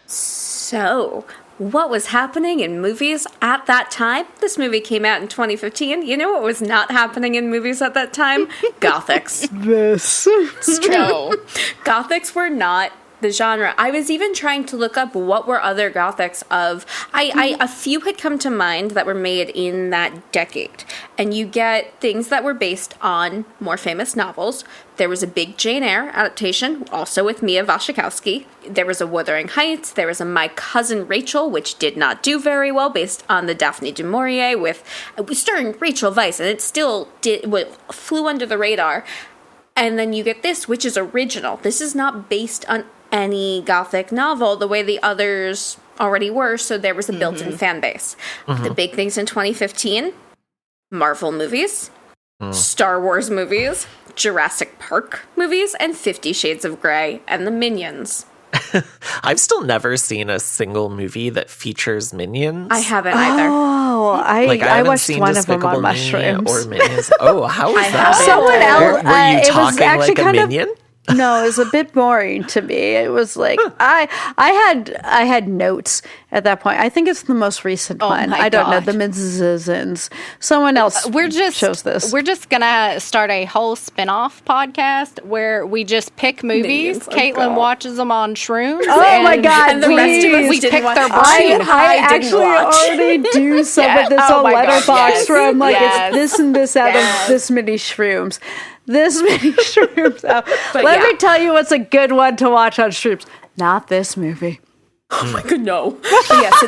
So, what was happening in movies at that time? This movie came out in 2015. You know what was not happening in movies at that time? Gothics. It's true. No. Gothics were not the genre. I was even trying to look up what were other Gothics of. A few had come to mind that were made in that decade. And you get things that were based on more famous novels. There was a big Jane Eyre adaptation, also with Mia Wasikowska. There was a Wuthering Heights. There was a My Cousin Rachel, which did not do very well, based on the Daphne du Maurier, starring Rachel Weisz, and it still flew under the radar. And then you get this, which is original. This is not based on any Gothic novel the way the others already were, so there was a built-in fan base. The big things in 2015, Marvel movies, Star Wars movies, Jurassic Park movies, and 50 Shades of Grey, and the Minions. I've still never seen a single movie that features Minions. I haven't either. Oh, I haven't watched seen one of them Despicable on Me mushrooms. or Minions. Oh, how was that? haven't. Someone else. Were you it was talking actually like a kind minion? No, it was a bit boring to me. It was like I had notes at that point. I think it's the most recent one. my I don't know God. the Mizens. Someone else chose this. We're just gonna start a whole spin-off podcast where we just pick movies. Minions. Oh, Caitlin God. watches them on shrooms. Oh my God, And the rest of us please. we didn't pick watch their it. brain. I didn't actually watch. already do some Yeah. of this Oh on my God, Letterboxd yes. where I'm like, Yes. it's this and this out of this many shrooms. This many shrooms out. Let yeah. me tell you what's a good one to watch on shrooms. Not this movie. Oh my god, no. But yeah, so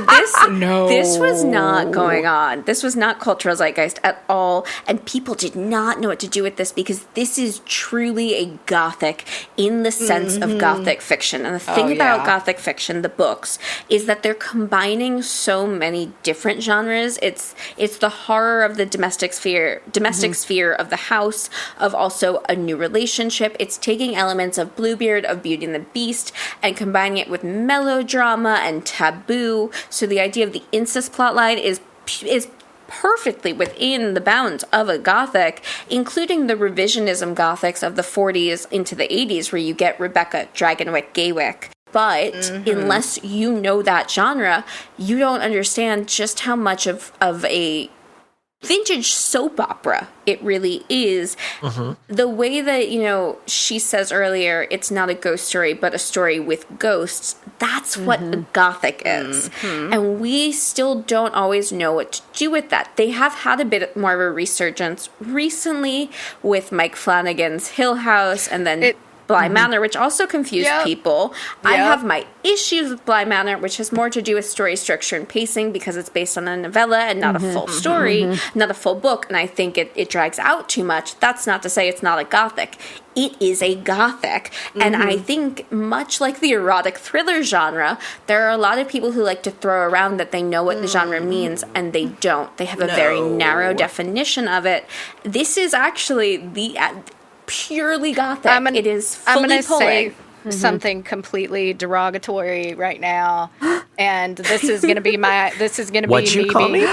this was not going on. This was not cultural zeitgeist at all, and people did not know what to do with this because this is truly a Gothic in the sense of Gothic fiction. And the thing about Gothic fiction, the books, is that they're combining so many different genres. It's the horror of the domestic sphere of the house, of also a new relationship. It's taking elements of Bluebeard, of Beauty and the Beast, and combining it with melodrama and taboo. So the idea of the incest plotline is perfectly within the bounds of a Gothic, including the revisionism Gothics of the 40s into the 80s, where you get Rebecca, Dragonwyck, Gaywyck. But unless you know that genre, you don't understand just how much of a vintage soap opera it really is. The way that, she says earlier, it's not a ghost story, but a story with ghosts. That's what a Gothic is. And we still don't always know what to do with that. They have had a bit more of a resurgence recently with Mike Flanagan's Hill House and then Bly Manor, which also confused people. I have my issues with Bly Manor, which has more to do with story structure and pacing because it's based on a novella and not a full story, not a full book, and I think it drags out too much. That's not to say it's not a Gothic. It is a Gothic, and I think much like the erotic thriller genre, there are a lot of people who like to throw around that they know what the genre means, and they don't. They have a very narrow definition of it. This is actually the purely Gothic. It is fully I'm going to pulling. say something completely derogatory right now, and this is going to be What'd you call me?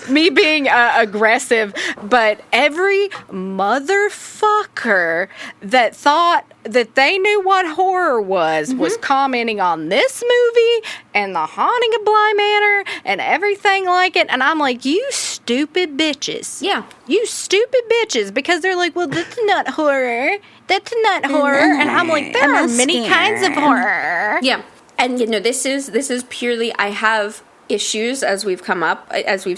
Me being aggressive, but every motherfucker that thought that they knew what horror was commenting on this movie and The Haunting of Bly Manor and everything like it, and I'm like, you stupid bitches. Yeah. You stupid bitches, because they're like, well, that's not horror. That's not horror. And I'm like, there are many kinds of horror. Yeah. And, this is purely, I have issues as we've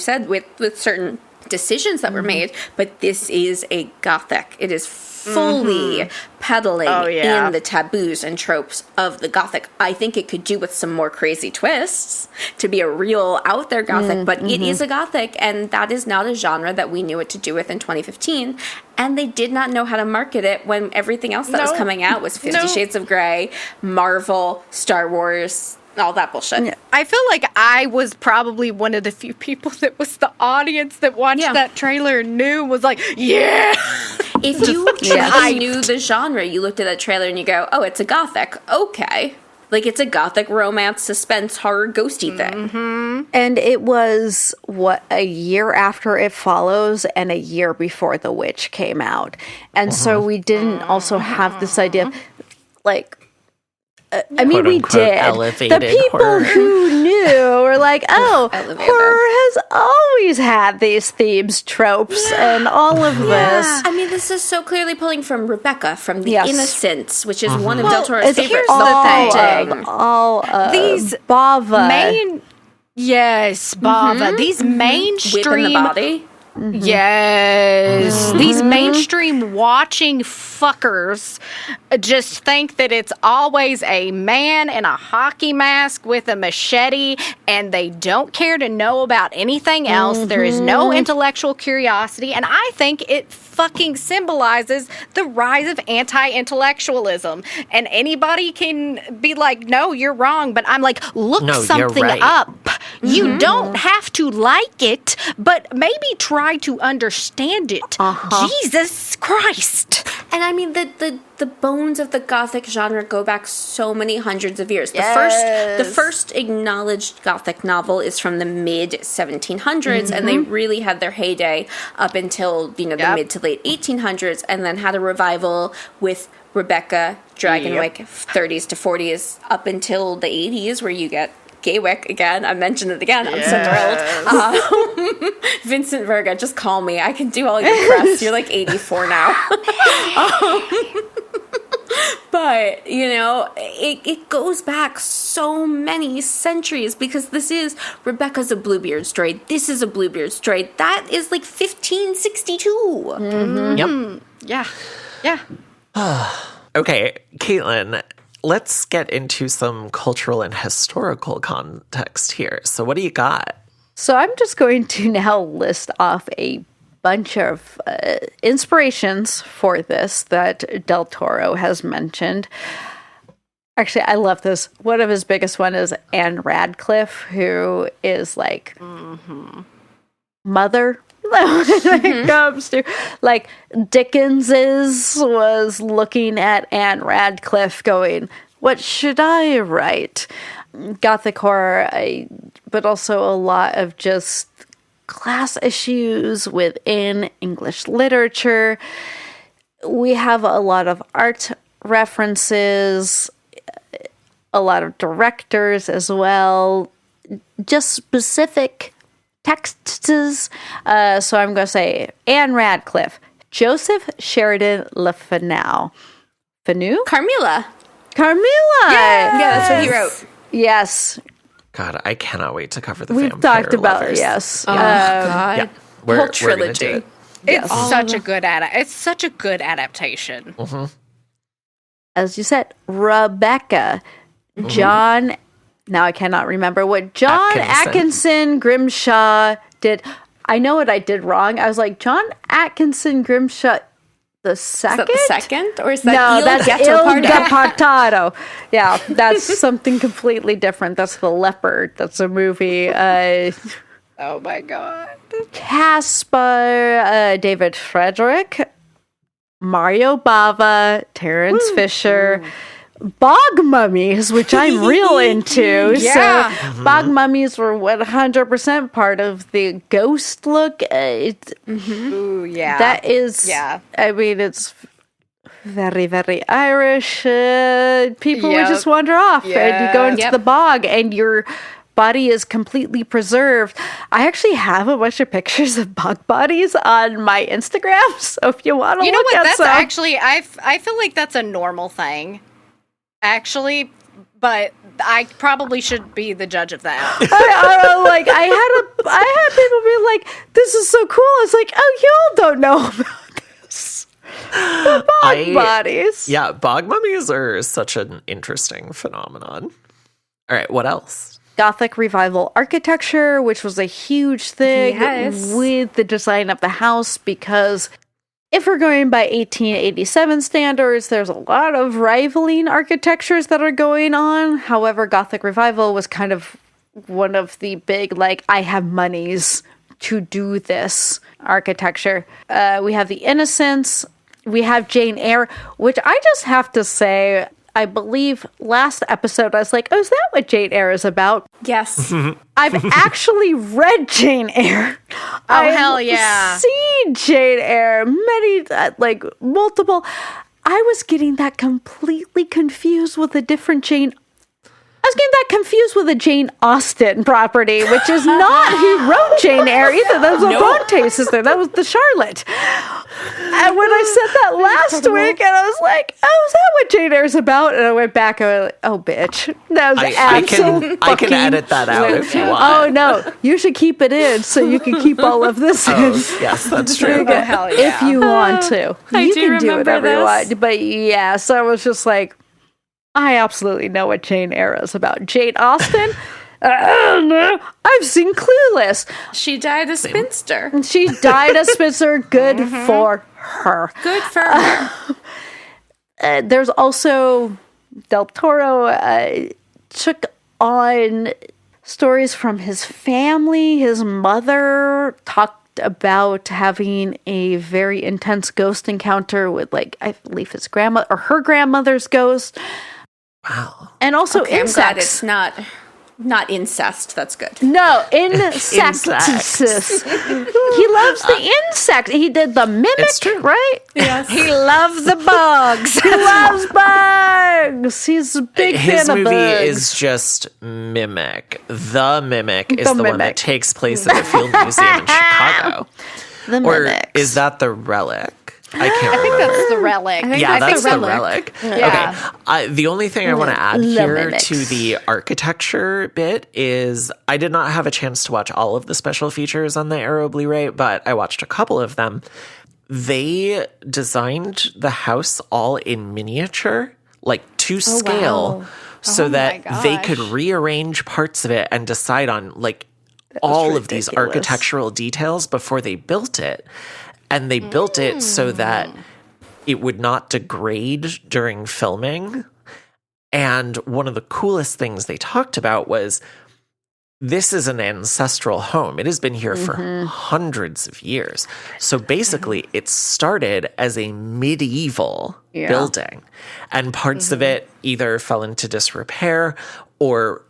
said, with certain decisions that were made, but this is a Gothic. It is fully peddling in the taboos and tropes of the Gothic. I think it could do with some more crazy twists to be a real out there Gothic, but it is a Gothic, and that is not a genre that we knew what to do with in 2015. And they did not know how to market it when everything else that was coming out was 50 Shades of Grey, Marvel, Star Wars, all that bullshit. Yeah. I feel like I was probably one of the few people that was the audience that watched that trailer and was like, yeah. If you truly knew the genre, you looked at that trailer and you go, oh, it's a Gothic. Okay. Like, it's a Gothic romance, suspense, horror, ghosty thing. And it was, a year after It Follows and a year before The Witch came out. And so we didn't also have this idea of, like, I mean, we did. The people horror. who knew were like, oh, horror has always had these themes, tropes, and all of this. I mean, this is so clearly pulling from Rebecca, from The Innocents, which is one of Del Toro's favorites. Here's the thing. These Bava. Bava. These mainstream... Whip in the body. Yes. These mainstream watching fuckers just think that it's always a man in a hockey mask with a machete, and they don't care to know about anything else. There is no intellectual curiosity, and I think it fucking symbolizes the rise of anti-intellectualism. And anybody can be like, no, you're wrong, but I'm like, look something up. You don't have to like it, but maybe try to understand it. Jesus Christ. And I mean, the bones of the Gothic genre go back so many hundreds of years. The first acknowledged Gothic novel is from the mid 1700s, and they really had their heyday up until the mid to late 1800s, and then had a revival with Rebecca, Dragonwyck, 30s to 40s, up until the 80s, where you get Gaywyck again. I mentioned it again. I'm so thrilled. Vincent Verga, just call me. I can do all your press. You're like 84 now. But, it goes back so many centuries, because this is Rebecca's a Bluebeard story. This is a Bluebeard story. That is like 1562. Yep. Yeah. Okay, Caitlin, let's get into some cultural and historical context here. So what do you got? So I'm just going to now list off a bunch of inspirations for this that Del Toro has mentioned. Actually, I love this. One of his biggest one is Anne Radcliffe, who is like mother when it comes to like Dickens was looking at Anne Radcliffe going, what should I write? Gothic horror, but also a lot of just class issues within English literature. We have a lot of art references, a lot of directors as well, just specific texts. So I'm going to say Anne Radcliffe, Joseph Sheridan Le Fanu. Carmilla. Yeah, that's what he wrote. Yes. God, I cannot wait to cover the We've vampire talked about lovers. it, yes. Oh, God. Yeah, Whole we're gonna trilogy. do it. It's such a good it's such a good adaptation. Mm-hmm. As you said, Rebecca, John, now I cannot remember what John Atkinson Grimshaw did. I know what I did wrong. I was like, John Atkinson Grimshaw the second? Is that the second? Or is that No, Il that's Gattopardo? Il Gattopardo. Yeah, that's something completely different. That's The Leopard. That's a movie. Oh my God. Caspar, David Frederick, Mario Bava, Terrence Fisher, Bog mummies, which I'm real into. Yeah. So bog mummies were 100% part of the ghost look. Ooh, yeah. That is, I mean, it's very, very Irish. People would just wander off and you go into the bog and your body is completely preserved. I actually have a bunch of pictures of bog bodies on my Instagram, so if you want to look at that's some. actually, I feel like that's a normal thing, actually, but I probably should be the judge of that. I had people be like, this is so cool. It's like, oh, y'all don't know about this. The bog bodies. Yeah, bog mummies are such an interesting phenomenon. All right, what else? Gothic revival architecture, which was a huge thing with the design of the house, because if we're going by 1887 standards, there's a lot of rivaling architectures that are going on. However, Gothic revival was kind of one of the big, like, I have monies to do this architecture. We have the Innocents. We have Jane Eyre, which I just have to say, I believe last episode I was like, oh, is that what Jane Eyre is about? Yes. I've actually read Jane Eyre. Hell yeah. Seen Jane Eyre many, multiple. I was getting that completely confused with a different Jane. I was getting that confused with a Jane Austen property, which is not who wrote Jane Eyre either. That was a Bronte sister. That was the Charlotte. And when I said that last week, and I was like, oh, is that what Jane Eyre's about? And I went back and I was like, oh, bitch. That was I can edit that out if you want. Oh, no. You should keep it in so you can keep all of this in. Yes, that's true. Hell yeah. If you want to. You can do whatever you this. want. But yeah, so I was just like, I absolutely know what Jane Eyre is about. Jane Austen? No. I've seen Clueless. She died a spinster. She died a spinster. Good for her. Good for her. There's also Del Toro took on stories from his family. His mother talked about having a very intense ghost encounter with, I believe his grandma or her grandmother's ghost. Wow. And also Okay, I'm insects. glad it's not incest. That's good. No, insects. He loves the insect. He did the mimic, It's true. right? Yes. He loves the bugs. He loves bugs. He's a big His fan of movie bugs. is just Mimic. The Mimic is The the one Mimic. that takes place at the Field Museum in Chicago. The Or mimics. is that the Relic? I can't I think remember. that's the relic. Yeah, that's the Relic. relic. Yeah. Okay. The only thing I want to add The here mimics. to the architecture bit is I did not have a chance to watch all of the special features on the Arrow Blu-ray, but I watched a couple of them. They designed the house all in miniature, to scale so Oh that my they could gosh. rearrange parts of it and decide on like all of these ridiculous. architectural details before they built it. And they built it so that it would not degrade during filming. And one of the coolest things they talked about was this is an ancestral home. It has been here for hundreds of years. So basically, it started as a medieval building, and parts of it either fell into disrepair or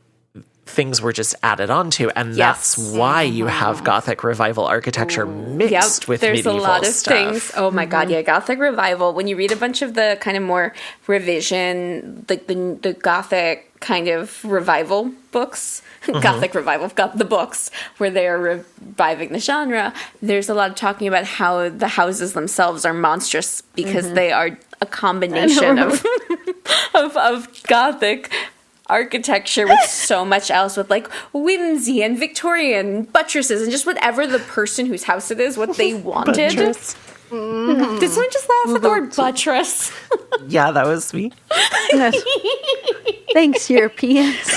things were just added onto, and that's why you have Gothic revival archicecture mixed with there's medieval a lot of stuff. things. Oh my god, yeah, Gothic revival. When you read a bunch of the kind of more revision, the Gothic kind of revival books, Gothic revival, got the books where they are reviving the genre. There's a lot of talking about how the houses themselves are monstrous because they are a combination of Gothic architecture with so much else, with like whimsy and Victorian buttresses and just whatever the person whose house it is, what they wanted. Did someone just laugh at the word buttress? Yeah, that was me. Yes. Thanks, Europeans.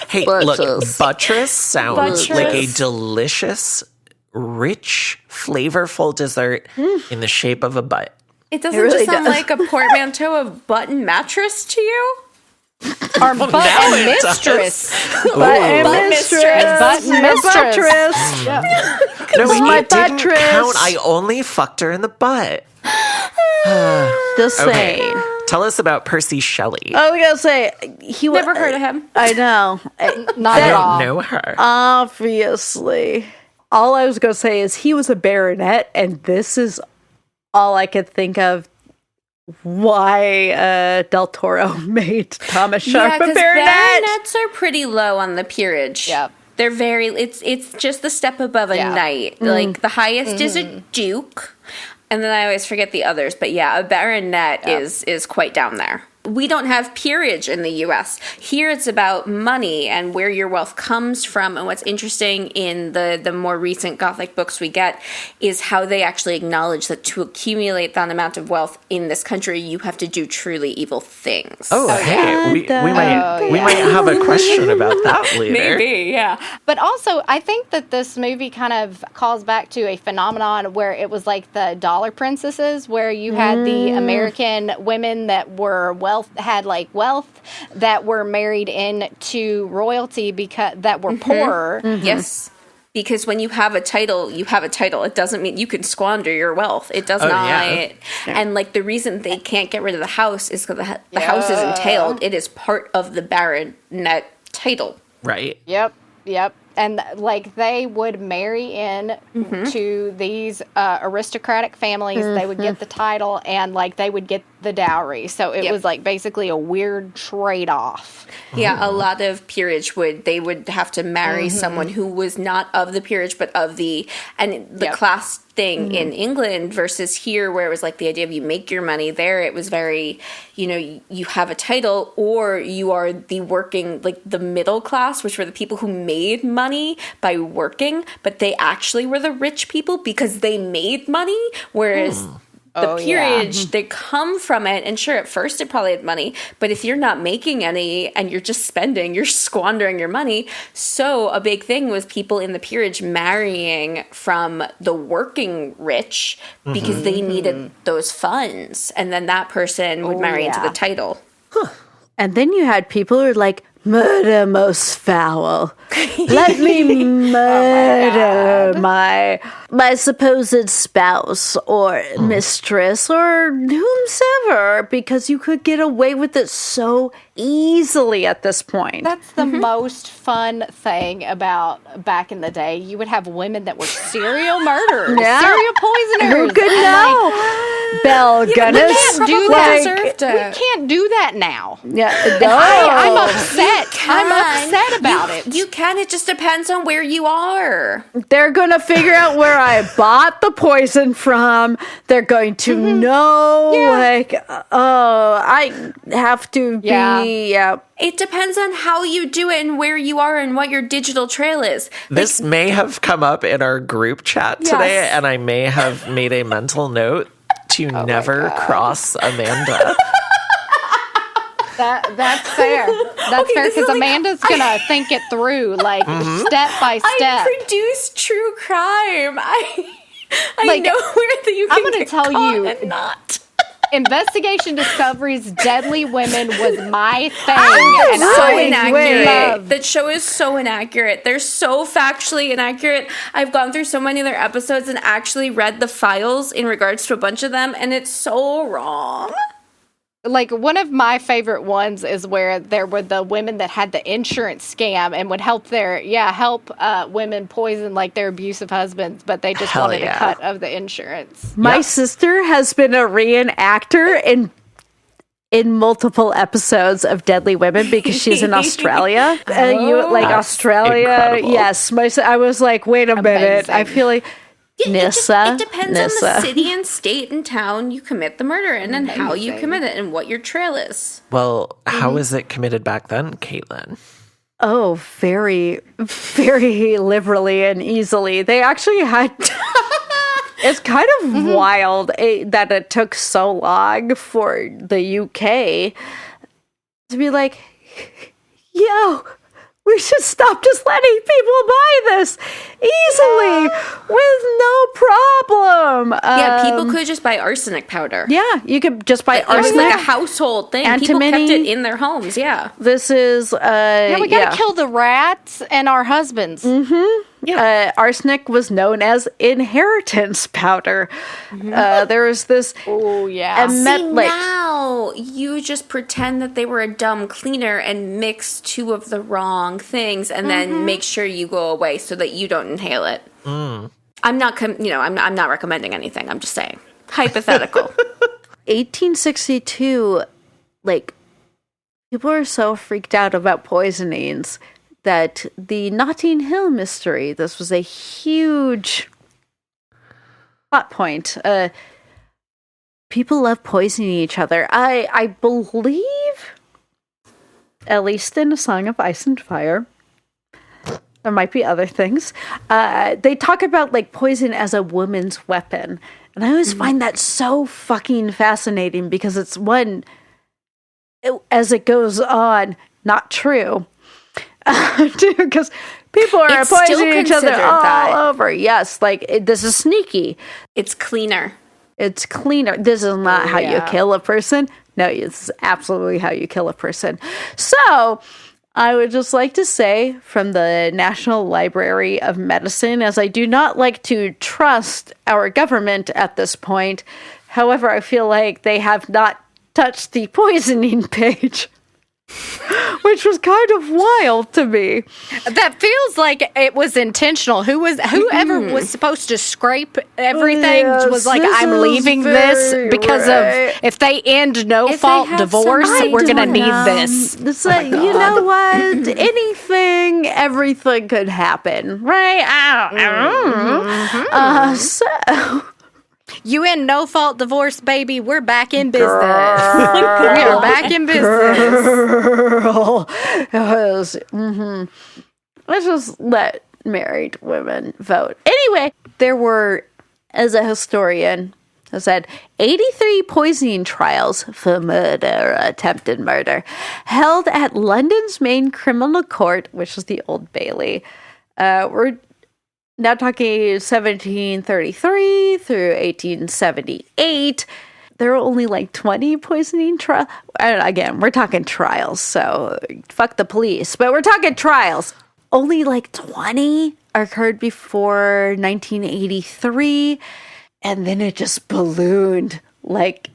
Hey, look, buttress sounds like a delicious, rich, flavorful dessert in the shape of a butt. It doesn't really just sound does. like a portmanteau of button mattress to you? Our butt now and it does. mistress. Butt mistress. Butt mistress. No, my it didn't buttress. count. I only fucked her in the butt. Just Okay. saying. Tell us about Percy Shelley. I was gonna say he was Never heard of him. I know. Not I at don't all. know her. Obviously, all I was gonna say is he was a baronet, and this is all I could think of. Why Del Toro made Thomas Sharp a because baronet? baronets are pretty low on the peerage. Yep. They're very. It's just the step above a knight. Like the highest is a duke, and then I always forget the others. But yeah, a baronet is quite down there. We don't have peerage in the U.S. Here it's about money and where your wealth comes from. And what's interesting in the more recent Gothic books we get is how they actually acknowledge that to accumulate that amount of wealth in this country, you have to do truly evil things. Hey, we might have a question about that later. Maybe, yeah. But also, I think that this movie kind of calls back to a phenomenon where it was like the dollar princesses, where you had the American women that were wealth that were married into royalty because that were poor. Yes. Because when you have a title, you have a title. It doesn't mean you can squander your wealth. It does not. yeah. And like the reason they can't get rid of the house is because the house is entailed. It is part of the baronet title. Right. Yep. And like they would marry in to these aristocratic families. They would get the title and like they would get the dowry. So it was like basically a weird trade-off. Yeah, a lot of peerage would have to marry someone who was not of the peerage but of the class thing in England versus here where it was like the idea of you make your money. There it was very, you have a title or you are the working, like the middle class, which were the people who made money by working, but they actually were the rich people because they made money, whereas the peerage, they come from it, and sure, at first it probably had money, but if you're not making any and you're just spending, you're squandering your money. So a big thing was people in the peerage marrying from the working rich because they needed those funds, and then that person would marry into the title. And then you had people who were like, murder most foul. Let me murder my supposed spouse or mistress or whomsoever, because you could get away with it so easily at this point. That's the most fun thing about back in the day. You would have women that were serial murderers, serial poisoners. Who could know? Belle Gunness. We can't do that now. Yeah, no. I'm upset. I'm upset about it. You can. It just depends on where you are. They're going to figure out where I bought the poison from. They're going to know, I have to be, It depends on how you do it and where you are and what your digital trail is. This may have come up in our group chat today, and I may have made a mental note to never cross Amanda. That's fair. That's fair because Amanda's gonna think it through, like step by step. I produce true crime. I know where you can I'm gonna tell you, and not. Investigation Discovery's Deadly Women was my thing. And so inaccurate. That show is so inaccurate. They're so factually inaccurate. I've gone through so many of their episodes and actually read the files in regards to a bunch of them, and it's so wrong. Like, one of my favorite ones is where there were the women that had the insurance scam and would help women poison, like, their abusive husbands, but they just wanted a cut of the insurance. My sister has been a reenactor in multiple episodes of Deadly Women because she's in Australia. Australia. Incredible. Yes. I was like, wait a minute. I feel like... It depends on the city and state and town you commit the murder in and how you commit it and what your trail is. Well, how was it committed back then, Caitlin? Oh, very, very liberally and easily. They actually had... It's kind of wild that it took so long for the UK to be like, yo... We should stop just letting people buy this easily with no problem. People could just buy arsenic powder. Yeah, you could just buy arsenic. It was like a household thing. Antimony. People kept it in their homes, This is... we gotta kill the rats and our husbands. Mm-hmm. Yeah. Arsenic was known as inheritance powder. There was this... Oh, yeah. Now you just pretend that they were a dumb cleaner and mix two of the wrong things and then make sure you go away so that you don't inhale it. I'm not, I'm not recommending anything. I'm just saying. Hypothetical. 1862, people are so freaked out about poisonings that the Notting Hill mystery, this was a huge plot point. People love poisoning each other. I believe, at least in A Song of Ice and Fire, there might be other things, they talk about poison as a woman's weapon. And I always find that so fucking fascinating because it's as it goes on, not true. Because people are poisoning each other all over. Yes, this is sneaky. It's cleaner. This is not how you kill a person. No, this is absolutely how you kill a person. So, I would just like to say from the National Library of Medicine, as I do not like to trust our government at this point, however, I feel like they have not touched the poisoning page. Which was kind of wild to me. That feels like it was intentional. Whoever was supposed to scrape everything was like, I'm leaving this because of if they end no-fault divorce, we're going to need this. It's you know what? Everything could happen, right? So... You in no-fault divorce, baby. We're back in business. We are back in business. Let's just let married women vote. Anyway, there were, as a historian has said, 83 poisoning trials for murder or attempted murder held at London's main criminal court, which is the Old Bailey. We're now talking 1733 through 1878. There were only 20 poisoning trials. Again, we're talking trials, so fuck the police. But we're talking trials. Only 20 occurred before 1983. And then it just ballooned like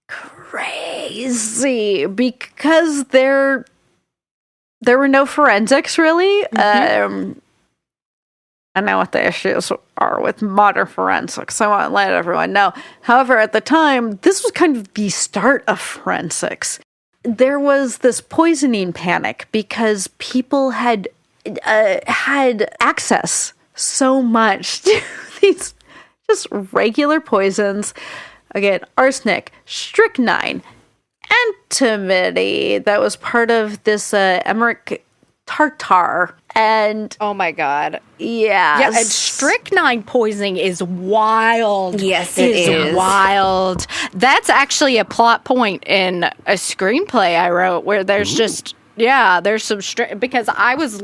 crazy because there were no forensics, really. I know what the issues are with modern forensics. I want to let everyone know. However, at the time, this was kind of the start of forensics. There was this poisoning panic because people had access so much to these just regular poisons. Again, arsenic, strychnine, antimony. That was part of this Emmerich tartar. And oh my God. Yeah. Yeah, and strychnine poisoning is wild. Yes, it is. Wild. That's actually a plot point in a screenplay I wrote where there's just, there's some, because I was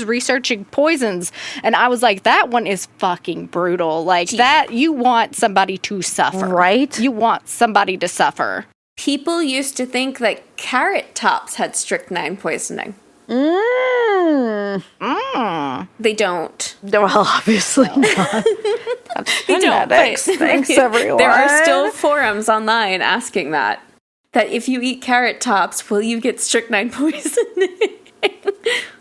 researching poisons and I was like, that one is fucking brutal. Like that, you want somebody to suffer. Right? You want somebody to suffer. People used to think that carrot tops had strychnine poisoning. They don't. Well, obviously not. They don't. Thanks, everyone. There are still forums online asking that if you eat carrot tops, will you get strychnine poisoning?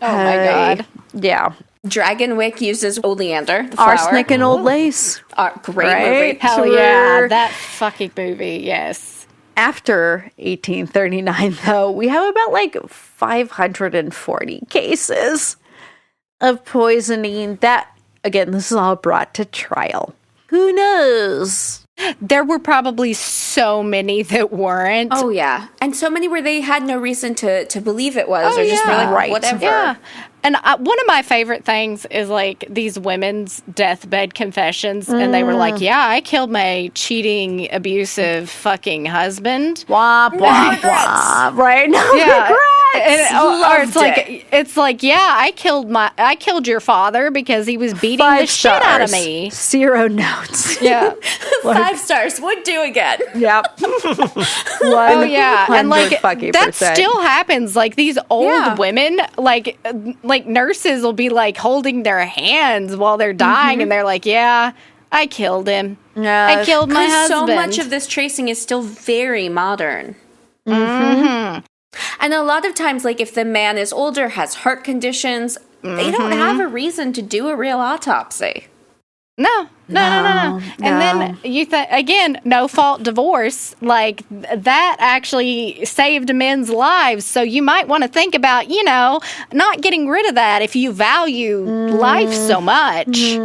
Oh my God. Yeah. Dragonwick uses oleander, the flower. Arsenic and Old Lace. Great movie. Hell yeah. That fucking movie, yes. After 1839, though, we have about 540 cases of poisoning that, again, this is all brought to trial. Who knows? There were probably so many that weren't. Oh, yeah. And so many where they had no reason to believe it was, or just were like, whatever. Yeah. And one of my favorite things is these women's deathbed confessions. And they were like, yeah, I killed my cheating, abusive fucking husband. Womp, womp, womp. Right? No regrets. It's like, yeah, I killed your father because he was beating the shit out of me. 0 notes. Yeah. 5 stars. Would do again. Yep. Oh yeah. And that still happens. These old women, nurses will be holding their hands while they're dying and they're like, yeah, I killed him. I killed my husband. So much of this tracing is still very modern. Mm-hmm. And a lot of times, if the man is older, has heart conditions, they don't have a reason to do a real autopsy. No. And then you again, no fault divorce, that actually saved men's lives. So you might want to think about, not getting rid of that if you value life so much.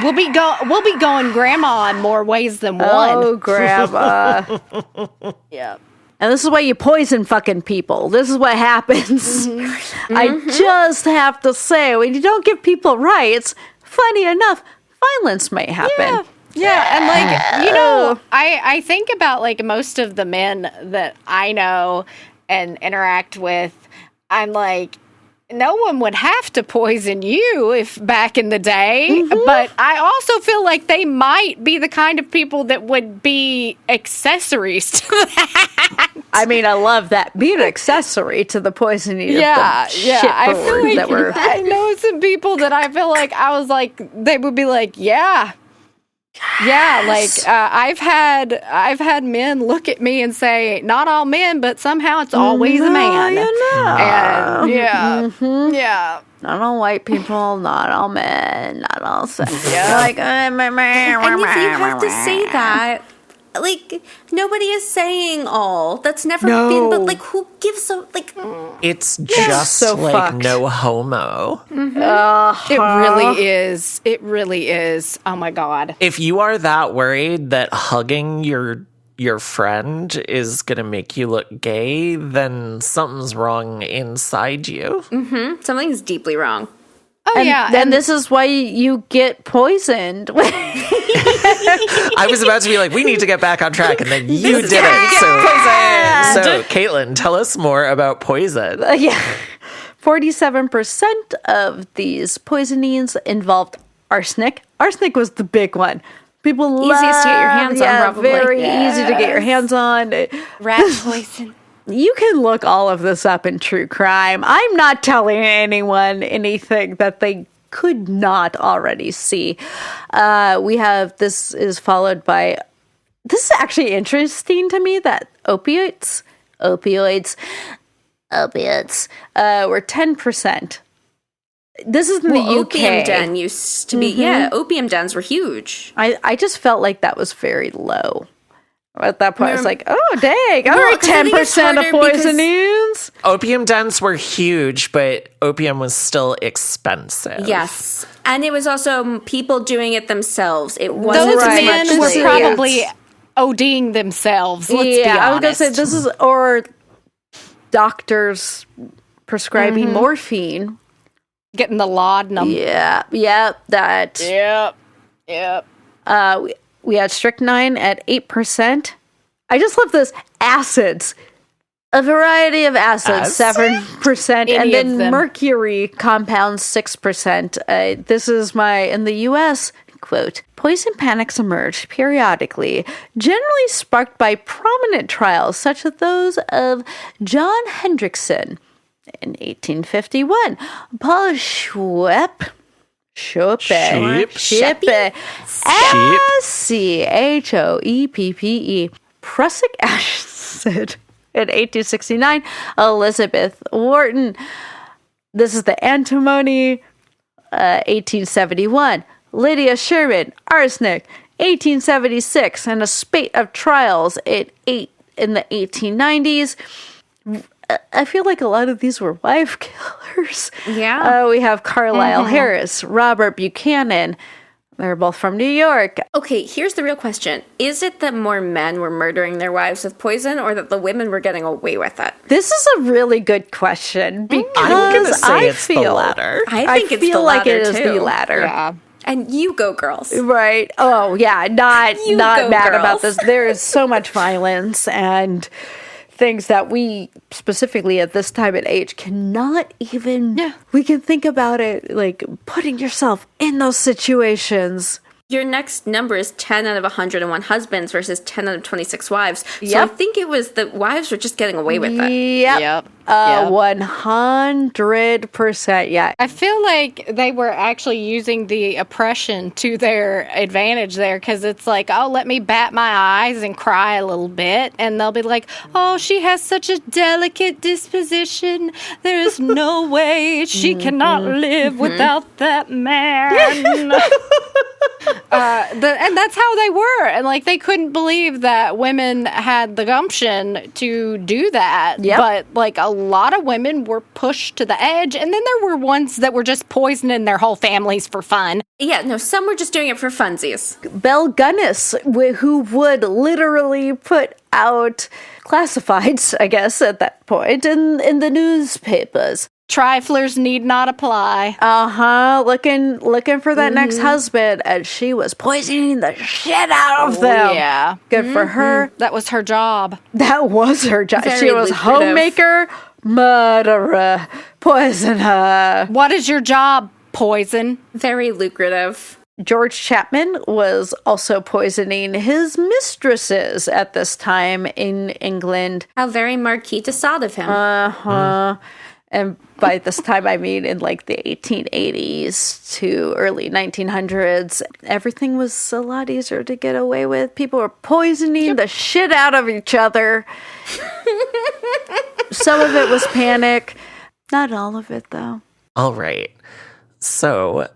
We'll be going grandma in more ways than one. Oh, grandma. Yeah. And this is why you poison fucking people. This is what happens. I just have to say, when you don't give people rights, funny enough, violence may happen. Yeah, and I think about most of the men that I know and interact with, I'm like, no one would have to poison you if back in the day, but I also feel like they might be the kind of people that would be accessories to that. I mean, I love that. Be an accessory to the poisoning of the I feel like that were... I know some people that I feel like they would be like, I've had men look at me and say, not all men, but somehow it's always a man. And not all white people, not all men, not all sex. And if you have to say that, nobody is saying all. That's never been, but who gives a, It's just so fucked. no homo. It really is. It really is. Oh my God. If you are that worried that hugging your friend is going to make you look gay, then something's wrong inside you. Mm-hmm. Something's deeply wrong. Oh, yeah. And this is why you get poisoned. I was about to be like, we need to get back on track, and then you did it. So, Caitlin, tell us more about poison. 47% of these poisonings involved arsenic. Arsenic was the big one. People easiest to get your hands on, probably. Very easy to get your hands on. Rat poison. You can look all of this up in true crime. I'm not telling anyone anything that they could not already see. This is followed by, this is actually interesting to me, that opiates were 10%. This is in the UK. Opium den used to be, opium dens were huge. I just felt like that was very low. At that point, I was like, oh, dang. All right, 10% of poisonings. Opium dens were huge, but opium was still expensive. Yes. And it was also people doing it themselves. It wasn't Those as men much were probably ODing themselves. Let's be honest. I was going to say, this is, or doctors prescribing morphine. Getting the laudanum. Yeah, that. Yep. We had strychnine at 8%. I just love this. Acids. A variety of acids, 7%. And then mercury compounds, 6%. This is in the U.S., quote, poison panics emerged periodically, generally sparked by prominent trials such as those of John Hendrickson in 1851, Paul Schoeppe, Schoeppe, prussic acid in 1869, Elizabeth Wharton. This is the antimony, 1871. Lydia Sherman, arsenic, 1876, and a spate of trials in the 1890s. I feel like a lot of these were wife killers. Yeah. We have Carlisle Harris, Robert Buchanan. They're both from New York. Okay, here's the real question. Is it that more men were murdering their wives with poison, or that the women were getting away with it? This is a really good question, because I'm going to say it's the latter. I think it's the feel latter, like it is too. the latter. Yeah. And you go, girls. Right. Oh, yeah. Not go, mad girls. about this. There is so much violence and things that we, specifically at this time and age, cannot even... Yeah. We can think about it, like, putting yourself in those situations. Your next number is 10 out of 101 husbands versus 10 out of 26 wives. So Yep. I think it was the wives were just getting away with it. Yep. 100%. Yeah. I feel like they were actually using the oppression to their advantage there, because it's like, oh, let me bat my eyes and cry a little bit. And they'll be like, oh, she has such a delicate disposition. There is no way she cannot live without that man. And that's how they were. And like, they couldn't believe that women had the gumption to do that. Yep. But like, a lot of women were pushed to the edge. And then there were ones that were just poisoning their whole families for fun. Yeah, no, some were just doing it for funsies. Belle Gunness, who would literally put out classifieds, I guess, at that point, in the newspapers. Triflers need not apply. Looking for that next husband, and she was poisoning the shit out of them. Yeah. Good for her. That was her job. That was her job. Very She was lucrative. homemaker, murderer, poisoner. What is your job? Poison. Very lucrative. George Chapman was also poisoning his mistresses at this time in England. How very Marquis de Sade of him. And by this time, I mean in like the 1880s to early 1900s. Everything was a lot easier to get away with. People were poisoning the shit out of each other. Some of it was panic. Not all of it, though. All right. So,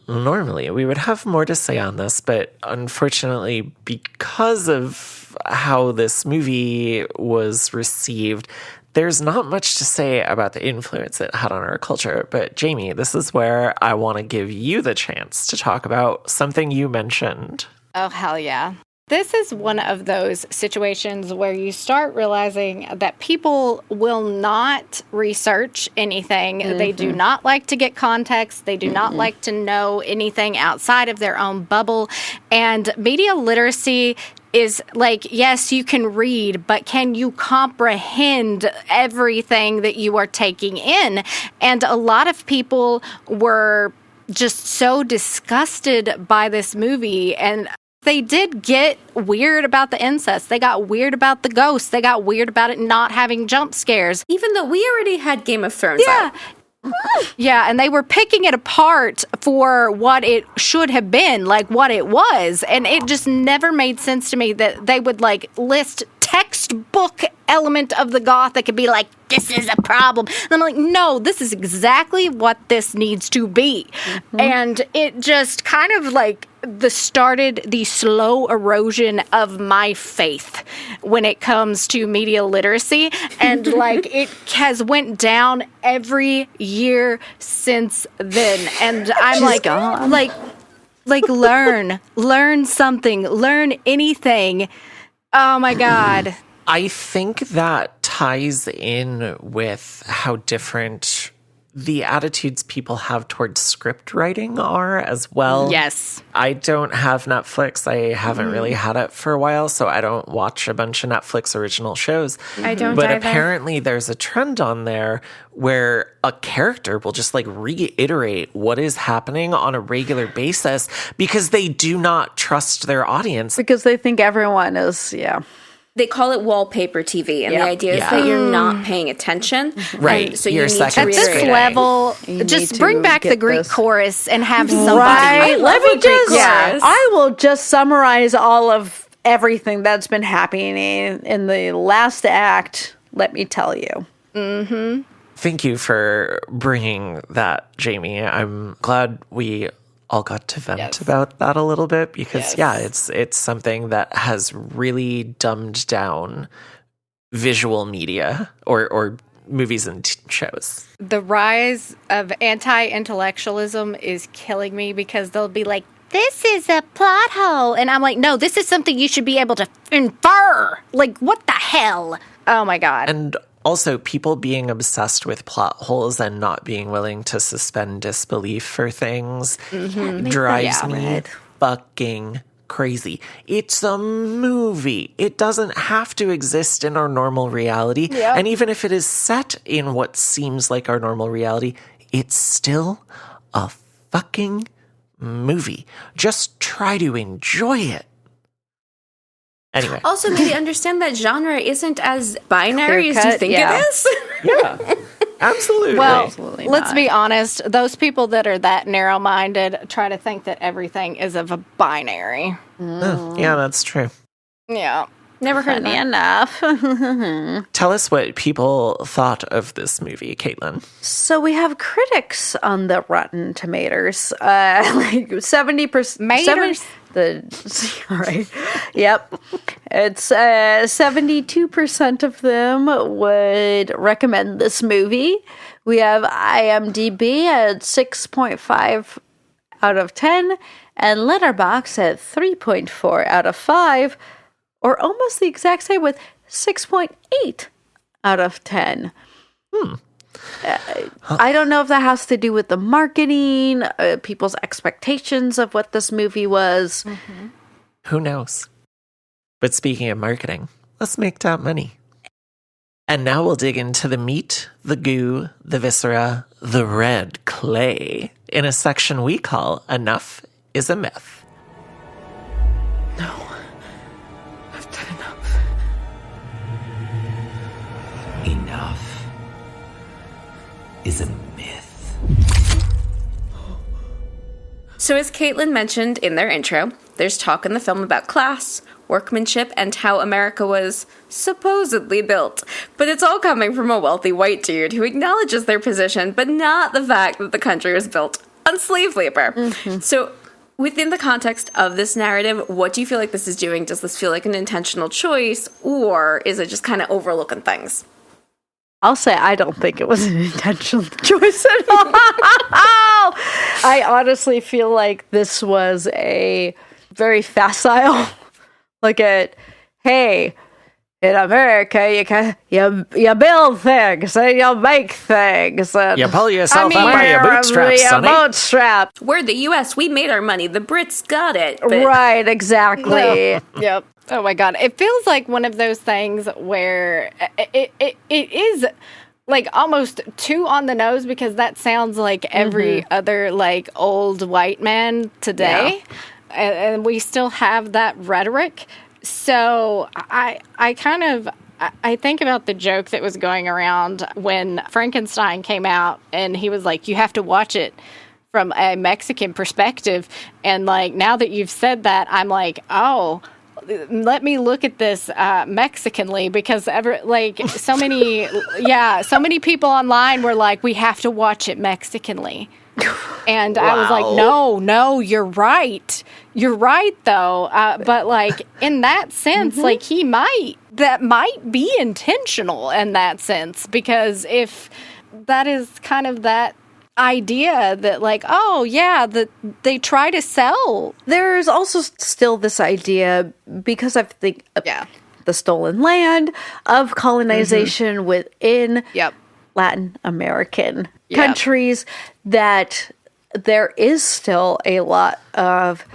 normally we would have more to say on this, but unfortunately, because of how this movie was received, there's not much to say about the influence it had on our culture. But Jamie, this is where I want to give you the chance to talk about something you mentioned. Oh, hell yeah. This is one of those situations where you start realizing that people will not research anything. They do not like to get context. They do not like to know anything outside of their own bubble. And media literacy is like, yes, you can read, but can you comprehend everything that you are taking in? And a lot of people were just so disgusted by this movie, and they did get weird about the incest. They got weird about the ghosts. They got weird about it not having jump scares. Even though we already had Game of Thrones out. Yeah, and they were picking it apart for what it should have been, like what it was. And it just never made sense to me that they would like list textbook element of the Gothic and be like, this is a problem. And I'm like, no, this is exactly what this needs to be. And it just kind of like started the slow erosion of my faith when it comes to media literacy. And like it has went down every year since then. And I'm like learn something, learn anything. Oh my God. I think that ties in with how different the attitudes people have towards script writing are as well. Yes. I don't have Netflix. I haven't really had it for a while, so I don't watch a bunch of Netflix original shows. I don't But either. apparently there's a trend on there where a character will just like reiterate what is happening on a regular basis because they do not trust their audience. Because they think everyone is, They call it wallpaper TV, and the idea is that you're not paying attention. Right. And so You're you need second to At this Reiterate. level, You just need bring to back the get Greek this. chorus and have somebody. right. Let me just, chorus. I will just summarize all of everything that's been happening in the last act. Let me tell you. Thank you for bringing that, Jamie. I'm glad we all got to vent about that a little bit because, it's something that has really dumbed down visual media or movies and shows. The rise of anti-intellectualism is killing me because they'll be like, this is a plot hole. And I'm like, no, this is something you should be able to infer. Like, what the hell? Oh, my God. And also, people being obsessed with plot holes and not being willing to suspend disbelief for things drives me fucking crazy. It's a movie. It doesn't have to exist in our normal reality. Yep. And even if it is set in what seems like our normal reality, it's still a fucking movie. Just try to enjoy it. Anyway. Also, maybe understand that genre isn't as binary as you Clear-cut, think yeah. it is. Yeah, absolutely. Well, Absolutely let's not. be honest. Those people that are that narrow-minded try to think that everything is of a binary. Yeah, that's true. Yeah. Never heard of Funny that. enough. Tell us what people thought of this movie, Caitlin. So we have critics on the Rotten Tomatoes, like 70%. Maters. All right. Yep. It's 72% of them would recommend this movie. We have IMDb at 6.5 out of 10 and Letterboxd at 3.4 out of 5, or almost the exact same with 6.8 out of 10. I don't know if that has to do with the marketing, people's expectations of what this movie was. Who knows? But speaking of marketing, let's make that money. And now we'll dig into the meat, the goo, the viscera, the red clay in a section we call Enough is a Myth. I've done enough. Enough is a myth. So as Caitlin mentioned in their intro, there's talk in the film about class, workmanship, and how America was supposedly built. But it's all coming from a wealthy white dude who acknowledges their position, but not the fact that the country was built on slave labor. So within the context of this narrative, what do you feel like this is doing? Does this feel like an intentional choice, or is it just kind of overlooking things? I'll say I don't think it was an intentional choice at all. I honestly feel like this was a very facile look at, hey, in America, you build things and you make things. And You pull yourself up by your bootstraps, sonny. Bootstraps. We're the U.S., we made our money, the Brits got it. But Right, exactly. Yep. Oh my God. It feels like one of those things where it is like almost too on the nose, because that sounds like every other like old white man today. And we still have that rhetoric. So I think about the joke that was going around when Frankenstein came out, and he was like, you have to watch it from a Mexican perspective. And like, now that you've said that, I'm like, oh, let me look at this Mexicanly, because so many people online were like, we have to watch it Mexicanly. And I was like, no, you're right. You're right, though. But like in that sense, like that might be intentional in that sense, because if that is kind of that idea that like, oh yeah, that they try to sell. There's also still this idea, because I think the stolen land of colonization within Latin American countries, that there is still a lot of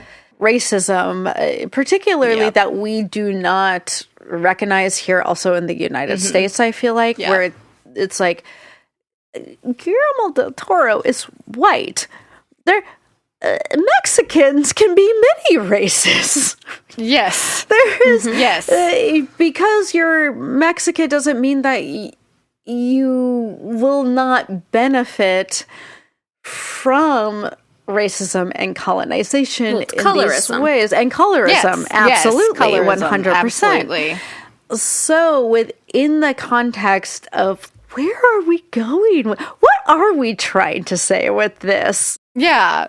racism, particularly that we do not recognize here also in the United States, I feel like, where it's like, Guillermo Del Toro is white. Mexicans can be many races. Yes. There is, because you're Mexican doesn't mean that you will not benefit from racism and colonization in these ways. And colorism, absolutely, colorism, 100%. Absolutely. So within the context of where are we going? What are we trying to say with this? Yeah.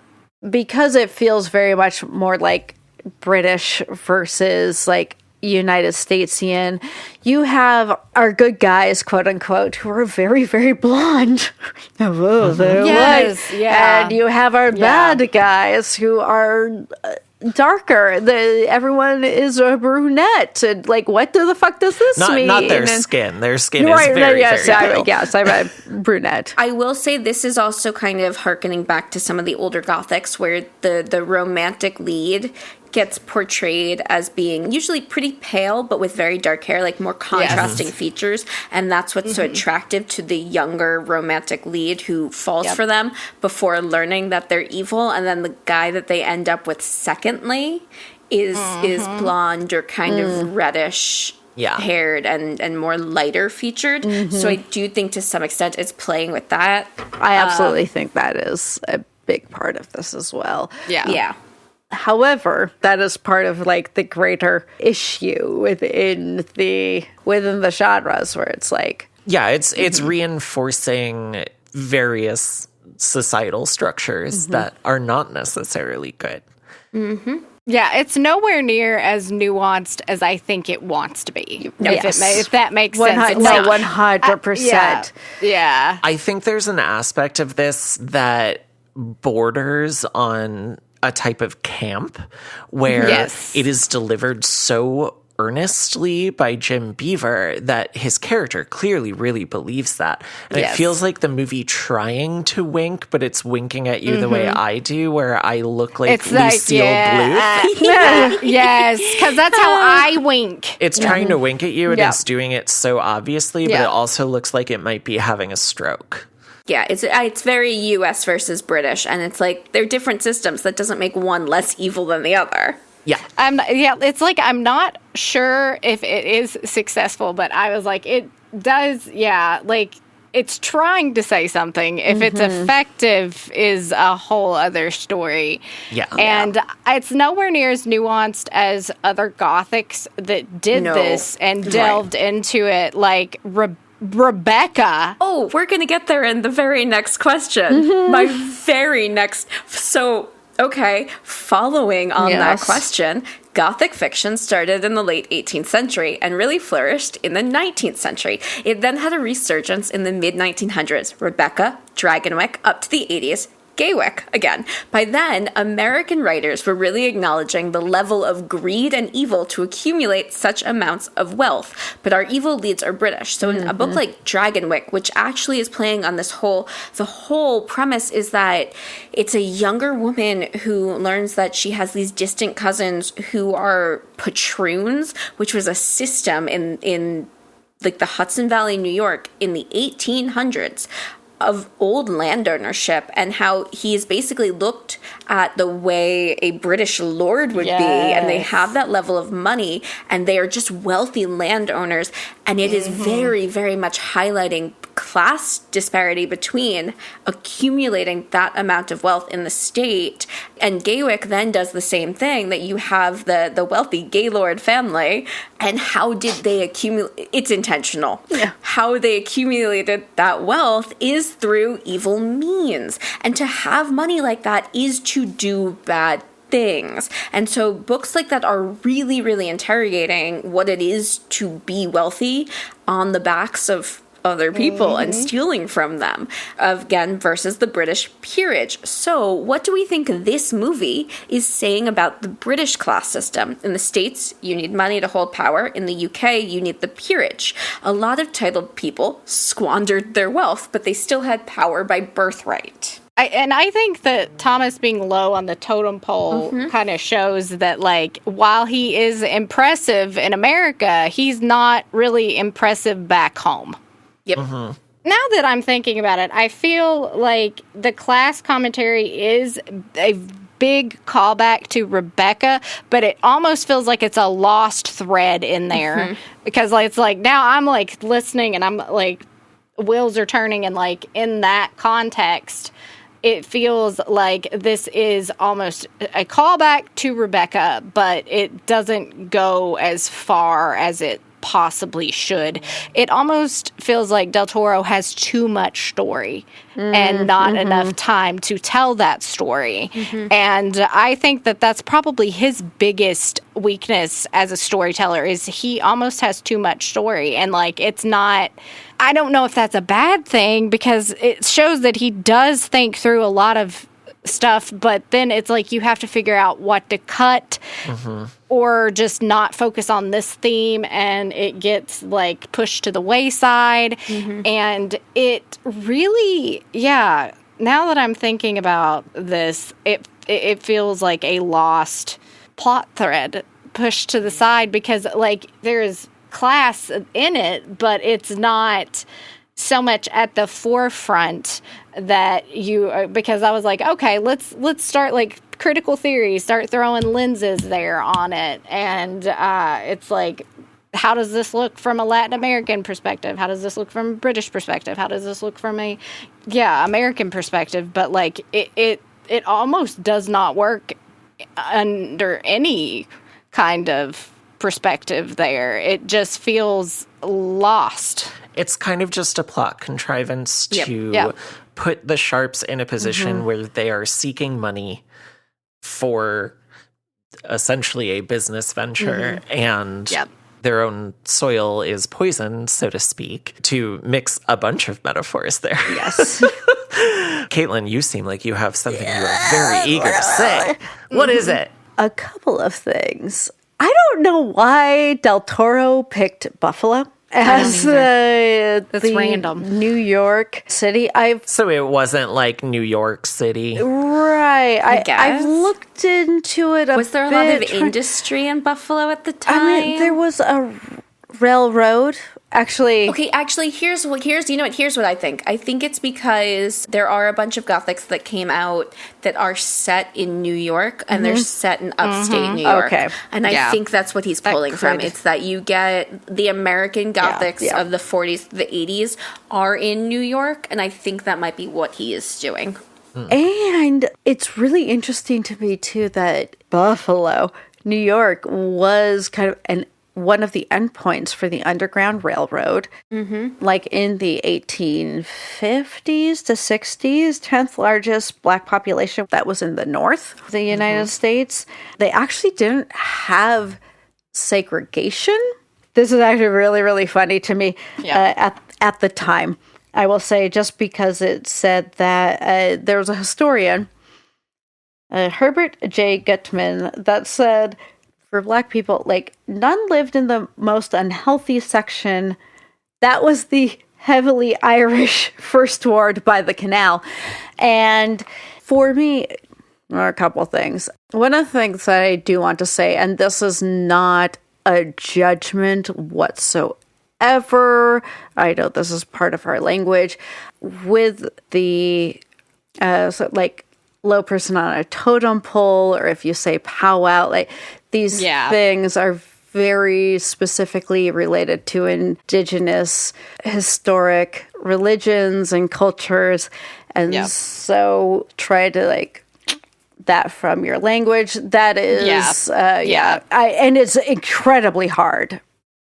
Because it feels very much more like British versus like United Statesian. You have our good guys, quote unquote, who are very, very blonde. They're white. And you have our bad guys who are darker. Everyone is a brunette. And like, what the fuck does this mean? Not their skin. Their skin is very, very pale. Yes, I'm a brunette. I will say this is also kind of hearkening back to some of the older Gothics where the romantic lead gets portrayed as being usually pretty pale, but with very dark hair, like more contrasting features. And that's what's so attractive to the younger romantic lead who falls for them before learning that they're evil. And then the guy that they end up with secondly is blonde or kind of reddish haired and more lighter featured. So I do think to some extent it's playing with that. I absolutely think that is a big part of this as well. Yeah. However, that is part of like the greater issue within the genres where it's like, it's reinforcing various societal structures that are not necessarily good. Yeah, it's nowhere near as nuanced as I think it wants to be. If that makes sense. No, 100%. Yeah. I think there's an aspect of this that borders on a type of camp where it is delivered so earnestly by Jim Beaver that his character clearly really believes that. And it feels like the movie trying to wink, but it's winking at you the way I do, where I look like it's Lucille Bluth. Yes, because that's how I wink. It's trying to wink at you, and it's doing it so obviously, but it also looks like it might be having a stroke. Yeah, it's very U.S. versus British, and it's like they're different systems. That doesn't make one less evil than the other. Yeah. It's like I'm not sure if it is successful, but I was like, it does, like it's trying to say something. If it's effective is a whole other story. Yeah. And it's nowhere near as nuanced as other Gothics that did this and delved into it, like Rebecca. Oh, we're going to get there in the very next question. My very next. So, okay, following on that question, Gothic fiction started in the late 18th century and really flourished in the 19th century. It then had a resurgence in the mid-1900s. Rebecca, Dragonwyck, up to the 80s. Gaywick again. By then, American writers were really acknowledging the level of greed and evil to accumulate such amounts of wealth. But our evil leads are British. So in a book like Dragonwyck, which actually is playing on the whole premise is that it's a younger woman who learns that she has these distant cousins who are patroons, which was a system in like the Hudson Valley, New York in the 1800s. Of old land ownership and how he is basically looked at the way a British lord would be, and they have that level of money and they are just wealthy landowners, and it is very, very much highlighting class disparity between accumulating that amount of wealth in the state. And Gaywick then does the same thing, that you have the wealthy Gaylord family, and how did they accumulate? It's intentional. How they accumulated that wealth is through evil means, and to have money like that is to do bad things. And so books like that are really, really interrogating what it is to be wealthy on the backs of other people and stealing from them, again, versus the British peerage. So what do we think this movie is saying about the British class system? In the States, you need money to hold power. In the UK, you need the peerage. A lot of titled people squandered their wealth, but they still had power by birthright. I think that Thomas being low on the totem pole kind of shows that, like, while he is impressive in America, he's not really impressive back home. Yep. Now that I'm thinking about it, I feel like the class commentary is a big callback to Rebecca, but it almost feels like it's a lost thread in there. Because, like, it's like, now I'm, like, listening and I'm, like, wheels are turning, and, like, in that context, it feels like this is almost a callback to Rebecca, but it doesn't go as far as it possibly should. It almost feels like Del Toro has too much story and not enough time to tell that story. And I think that that's probably his biggest weakness as a storyteller, is he almost has too much story. And, like, it's not... I don't know if that's a bad thing, because it shows that he does think through a lot of stuff, but then it's like you have to figure out what to cut or just not focus on this theme, and it gets, like, pushed to the wayside. And it really, now that I'm thinking about this, it feels like a lost plot thread pushed to the side, because, like, there's class in it, but it's not so much at the forefront that because I was like, okay, let's start, like, critical theory, start throwing lenses there on it. And it's like, how does this look from a Latin American perspective? How does this look from a British perspective? How does this look from a American perspective? But, like, it almost does not work under any kind of perspective there. It just feels lost. It's kind of just a plot contrivance to put the Sharps in a position where they are seeking money for essentially a business venture, and their own soil is poisoned, so to speak, to mix a bunch of metaphors there. Yes. Caitlin, you seem like you have something you are very eager to say. What is it? A couple of things. I don't know why Del Toro picked Buffalo as the random New York City. So it wasn't like New York City, right? I guess I've looked into it. Was there a lot of industry in Buffalo at the time? I mean, there was a railroad. Actually, here's what I think. I think it's because there are a bunch of Gothics that came out that are set in New York, and they're set in upstate New York. Okay. And I think that's what he's pulling from. It's that you get the American Gothics of the 40s, the 80s are in New York, and I think that might be what he is doing. And it's really interesting to me, too, that Buffalo, New York, was kind of one of the endpoints for the Underground Railroad, like in the 1850s to 60s, 10th largest black population that was in the north of the United States. They actually didn't have segregation. This is actually really, really funny to me at the time. I will say, just because it said that there was a historian, Herbert J. Gutman, that said, for black people, like, none lived in the most unhealthy section. That was the heavily Irish first ward by the canal. And for me, there are a couple things. One of the things that I do want to say, and this is not a judgment whatsoever, I know this is part of our language, with the, low person on a totem pole, or if you say powwow, like, these things are very specifically related to indigenous historic religions and cultures. And so try to, like, that from your language. That is, and it's incredibly hard.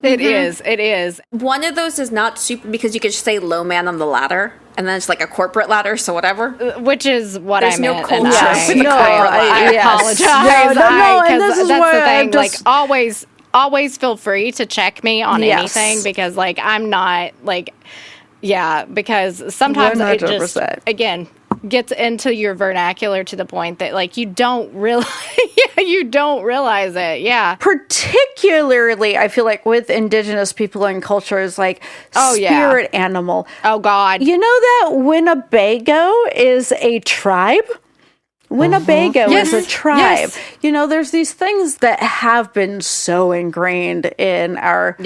It is. One of those is not super, because you could just say low man on the ladder, and then it's like a corporate ladder, so whatever. Which is what There's I meant. no culture. I apologize. And this is that's what the thing. I'm just... Like, always always feel free to check me on Yes. anything because, like, I'm not, like, yeah, because sometimes it just, 100%. again, gets into your vernacular to the point that, like, you don't realize, you don't realize it. Yeah. Particularly, I feel like with indigenous people and cultures, like spirit animal. Oh, God. You know that Winnebago is a tribe? Winnebago is a tribe. Yes. You know, there's these things that have been so ingrained in our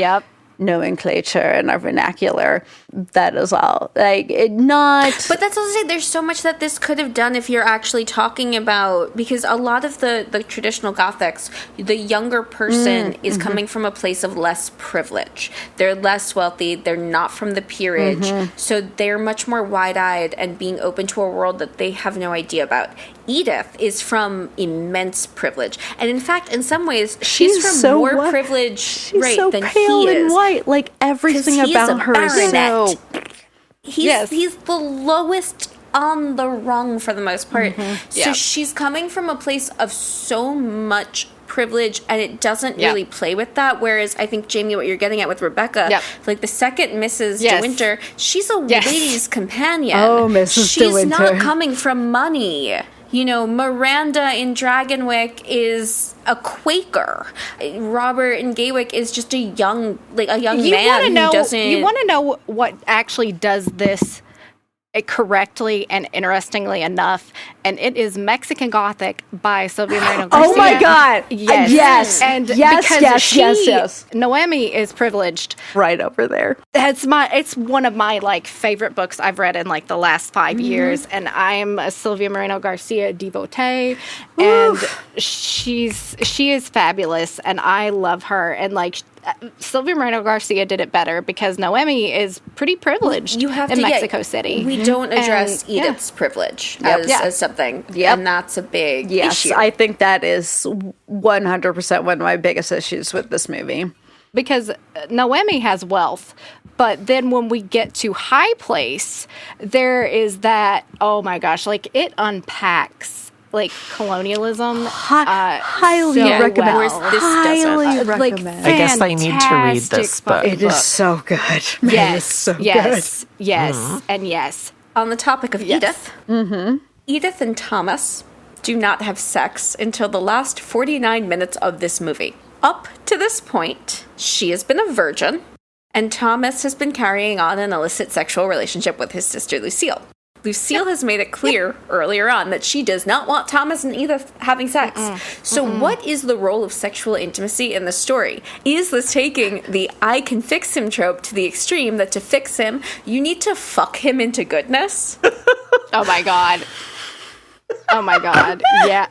nomenclature and our vernacular. That is all. Like, it not... But that's also to say there's so much that this could have done if you're actually talking about... Because a lot of the traditional Gothics, the younger person is coming from a place of less privilege. They're less wealthy. They're not from the peerage. So they're much more wide-eyed and being open to a world that they have no idea about. Edith is from immense privilege. And in fact, in some ways, she's from so more privilege She's so than pale he is. and white. Like, everything He is about a her is baronet. so... He's the lowest on the rung for the most part. So Yep. she's coming from a place of so much privilege, and it doesn't really play with that. Whereas I think, Jamie, what you're getting at with Rebecca, like the second Mrs. De Winter, she's a lady's companion. Oh, Mrs. De Winter. She's not coming from money. You know, Miranda in Dragonwyck is a Quaker. Robert in Gaywick is just a young man who doesn't... You want to know what actually does this correctly and interestingly enough, and it is Mexican Gothic by Sylvia Moreno Garcia. Oh my God! Yes, and because yes. Noemi is privileged. Right over there. It's one of my like favorite books I've read in like the last 5 years, and I'm a Sylvia Moreno Garcia devotee, and she is fabulous, and I love her, and like. Sylvia Moreno Garcia did it better because Noemi is pretty privileged in Mexico City. We don't address Edith's privilege as something, and that's a big issue. I think that is 100% one of my biggest issues with this movie. Because Noemi has wealth, but then when we get to High Place, there is that, oh my gosh, like it unpacks like colonialism. Highly recommend. Highly recommend. I guess I need to read this book. It is so good. Yes, it is so yes, good. yes, and yes. On the topic of Edith, Edith and Thomas do not have sex until the last 49 minutes of this movie. Up to this point, she has been a virgin, and Thomas has been carrying on an illicit sexual relationship with his sister Lucille. Lucille has made it clear earlier on that she does not want Thomas and Edith having sex. So what is the role of sexual intimacy in the story? Is this taking the I can fix him trope to the extreme that to fix him, you need to fuck him into goodness? Oh my God. Oh my God. Yeah.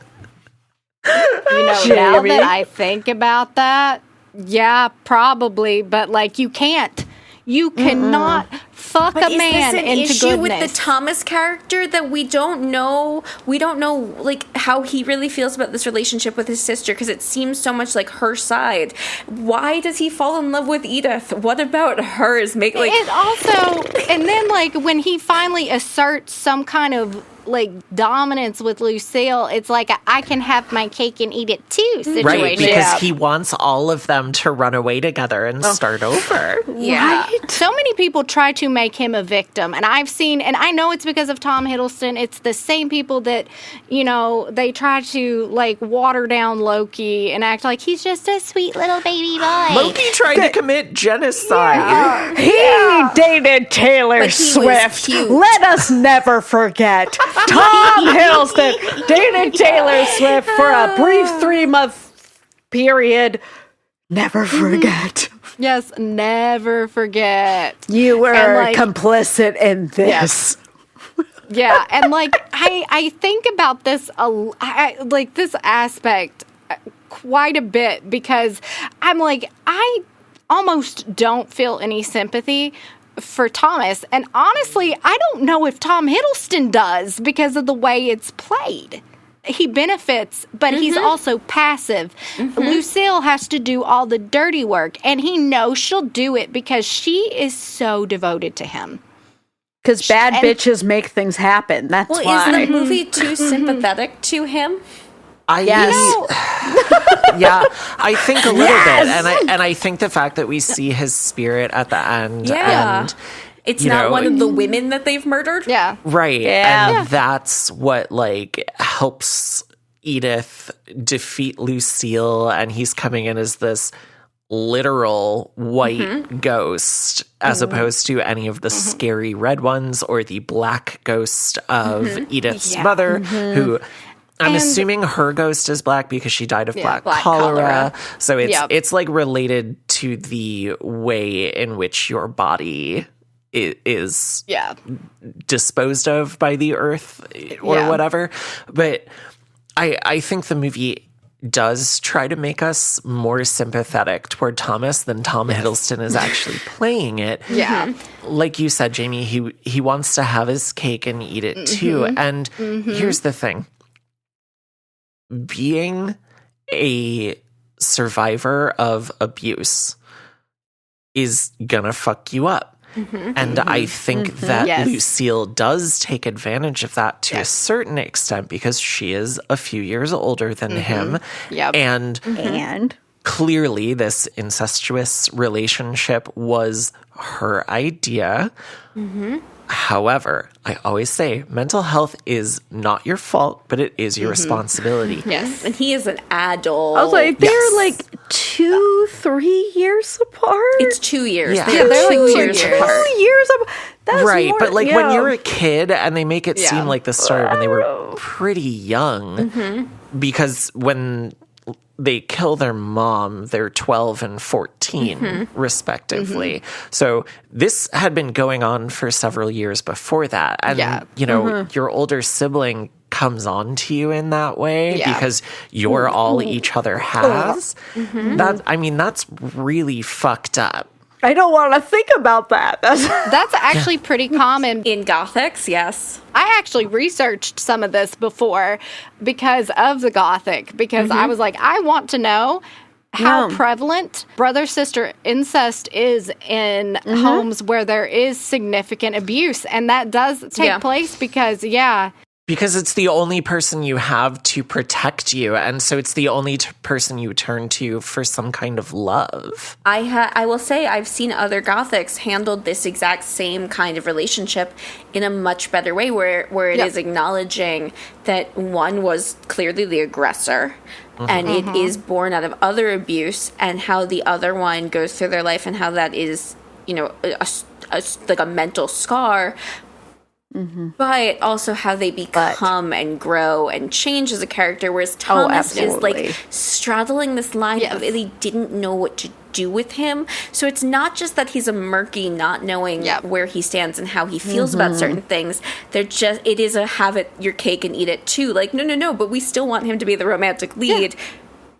You know, now that I think about that, yeah, probably, but like you can't. You cannot fuck a man into goodness. Is this an issue with the Thomas character that we don't know? We don't know like how he really feels about this relationship with his sister because it seems so much like her side. Why does he fall in love with Edith? What about her is make like it also and then like when he finally asserts some kind of like dominance with Lucille, it's like I can have my cake and eat it too situation. Right, because he wants all of them to run away together and start over. Yeah. Right? So many people try to make him a victim, and I've seen, and I know it's because of Tom Hiddleston, it's the same people that, you know, they try to like water down Loki and act like he's just a sweet little baby boy. Loki tried to commit genocide. Yeah. He dated Taylor Swift. Let us never forget. Tom Hiddleston dated Taylor Swift for a brief 3-month period. Never forget. Yes, never forget. You were complicit in this. Yeah, and like I think about this like this aspect quite a bit because I'm like I almost don't feel any sympathy for Thomas, and honestly, I don't know if Tom Hiddleston does because of the way it's played. He benefits, but he's also passive. Lucille has to do all the dirty work, and he knows she'll do it because she is so devoted to him. Because bitches make things happen. That's why. Is the movie too sympathetic to him? Yeah, I think a little bit, and I think the fact that we see his spirit at the end, and it's not one of the women that they've murdered, right, and that's what like helps Edith defeat Lucille, and he's coming in as this literal white ghost as opposed to any of the scary red ones or the black ghost of Edith's mother, who I'm assuming her ghost is black because she died of black cholera. So it's like related to the way in which your body is disposed of by the earth or whatever. But I think the movie does try to make us more sympathetic toward Thomas than Tom Hiddleston is actually playing it. Yeah. Like you said, Jamie, he wants to have his cake and eat it too. And here's the thing. Being a survivor of abuse is gonna fuck you up. And I think that Lucille does take advantage of that to a certain extent because she is a few years older than him. And clearly this incestuous relationship was her idea. However, I always say mental health is not your fault, but it is your responsibility. Yes. And he is an adult. I was like, they're like 2-3 years apart. It's 2 years. Yeah. They're like 2 years apart. 2 years apart. That's right, more, but like when you're a kid and they make it seem like the story when they were know. pretty young, because when they kill their mom, they're 12 and 14, respectively. So this had been going on for several years before that. And, you know, your older sibling comes on to you in that way because you're all each other has. That, I mean, that's really fucked up. I don't want to think about that. That's actually pretty common in Gothics, yes. I actually researched some of this before because of the Gothic, because I was like, I want to know how prevalent brother-sister incest is in homes where there is significant abuse. And that does take place because, because it's the only person you have to protect you, and so it's the only person you turn to for some kind of love. I will say I've seen other Gothics handled this exact same kind of relationship in a much better way, where it is acknowledging that one was clearly the aggressor, and it is born out of other abuse, and how the other one goes through their life, and how that is, you know, like a mental scar. But also how they become and grow and change as a character, whereas Thomas is like straddling this line of they didn't know what to do with him. So it's not just that he's a murky, not knowing where he stands and how he feels about certain things. It is a have it your cake and eat it too. Like no, but we still want him to be the romantic lead.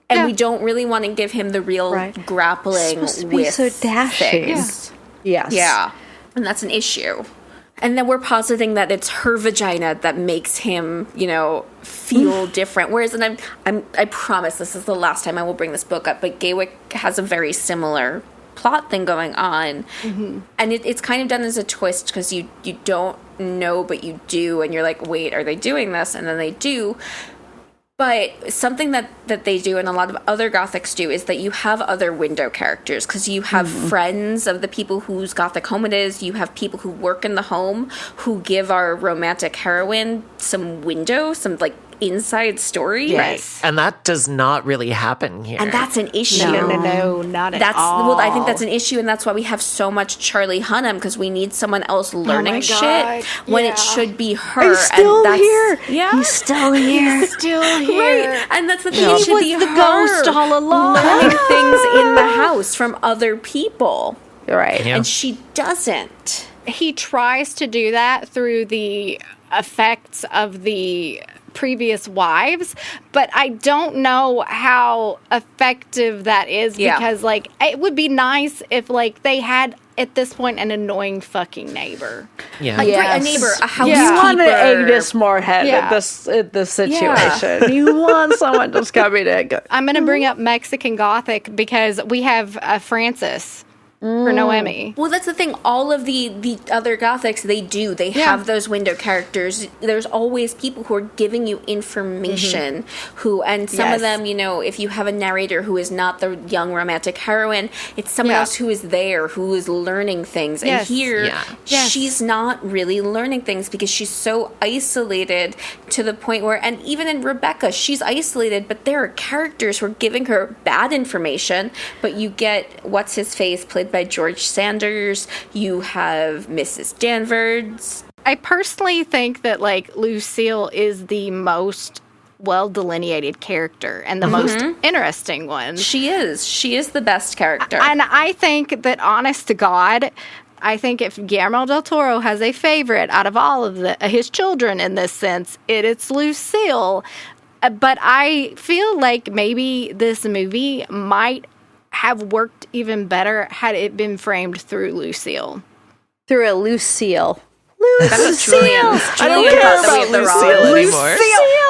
And we don't really want to give him the real grappling with so dashing. Things. Yes. Yeah. And that's an issue. And then we're positing that it's her vagina that makes him, you know, feel different. Whereas, and I promise this is the last time I will bring this book up, but Gaywick has a very similar plot thing going on. And it's kind of done as a twist because you don't know, but you do. And you're like, wait, are they doing this? And then they do. But something that they do, and a lot of other Gothics do, is that you have other window characters, because you have friends of the people whose Gothic home it is. You have people who work in the home who give our romantic heroine some window, some like inside story. Yes. And that does not really happen here. And that's an issue. No, not at all. Well, I think that's an issue, and that's why we have so much Charlie Hunnam, because we need someone else learning shit when it should be her. He's still here. Yeah. He's still here. He's still here. Right. And that's the thing. He It should was be the her ghost all along. learning things in the house from other people. Right. Yeah. And she doesn't. He tries to do that through the effects of the previous wives, but I don't know how effective that is because like it would be nice if like they had at this point an annoying fucking neighbor. Yeah. Right, a neighbor, a housekeeper. You want an Agnes Moorehead in this situation. You want someone just coming in. I'm going to bring up Mexican Gothic because we have Frances for Noemi. Well, that's the thing. All of the other Gothics, they have those window characters. There's always people who are giving you information and some of them, if you have a narrator who is not the young romantic heroine, it's someone else who is there, who is learning things. And here, she's not really learning things because she's so isolated to the point where, and even in Rebecca, she's isolated, but there are characters who are giving her bad information, but you get what's-his-face played by George Sanders. You have Mrs. Danvers. I personally think that Lucille is the most well-delineated character and the most interesting one. She is the best character. And I think that, honest to God, I think if Guillermo Del Toro has a favorite out of all of his children in this sense, it's Lucille. But I feel like maybe this movie might have worked even better had it been framed through Lucille. Through a Lucille. Lucille! I don't care about Lucille anymore.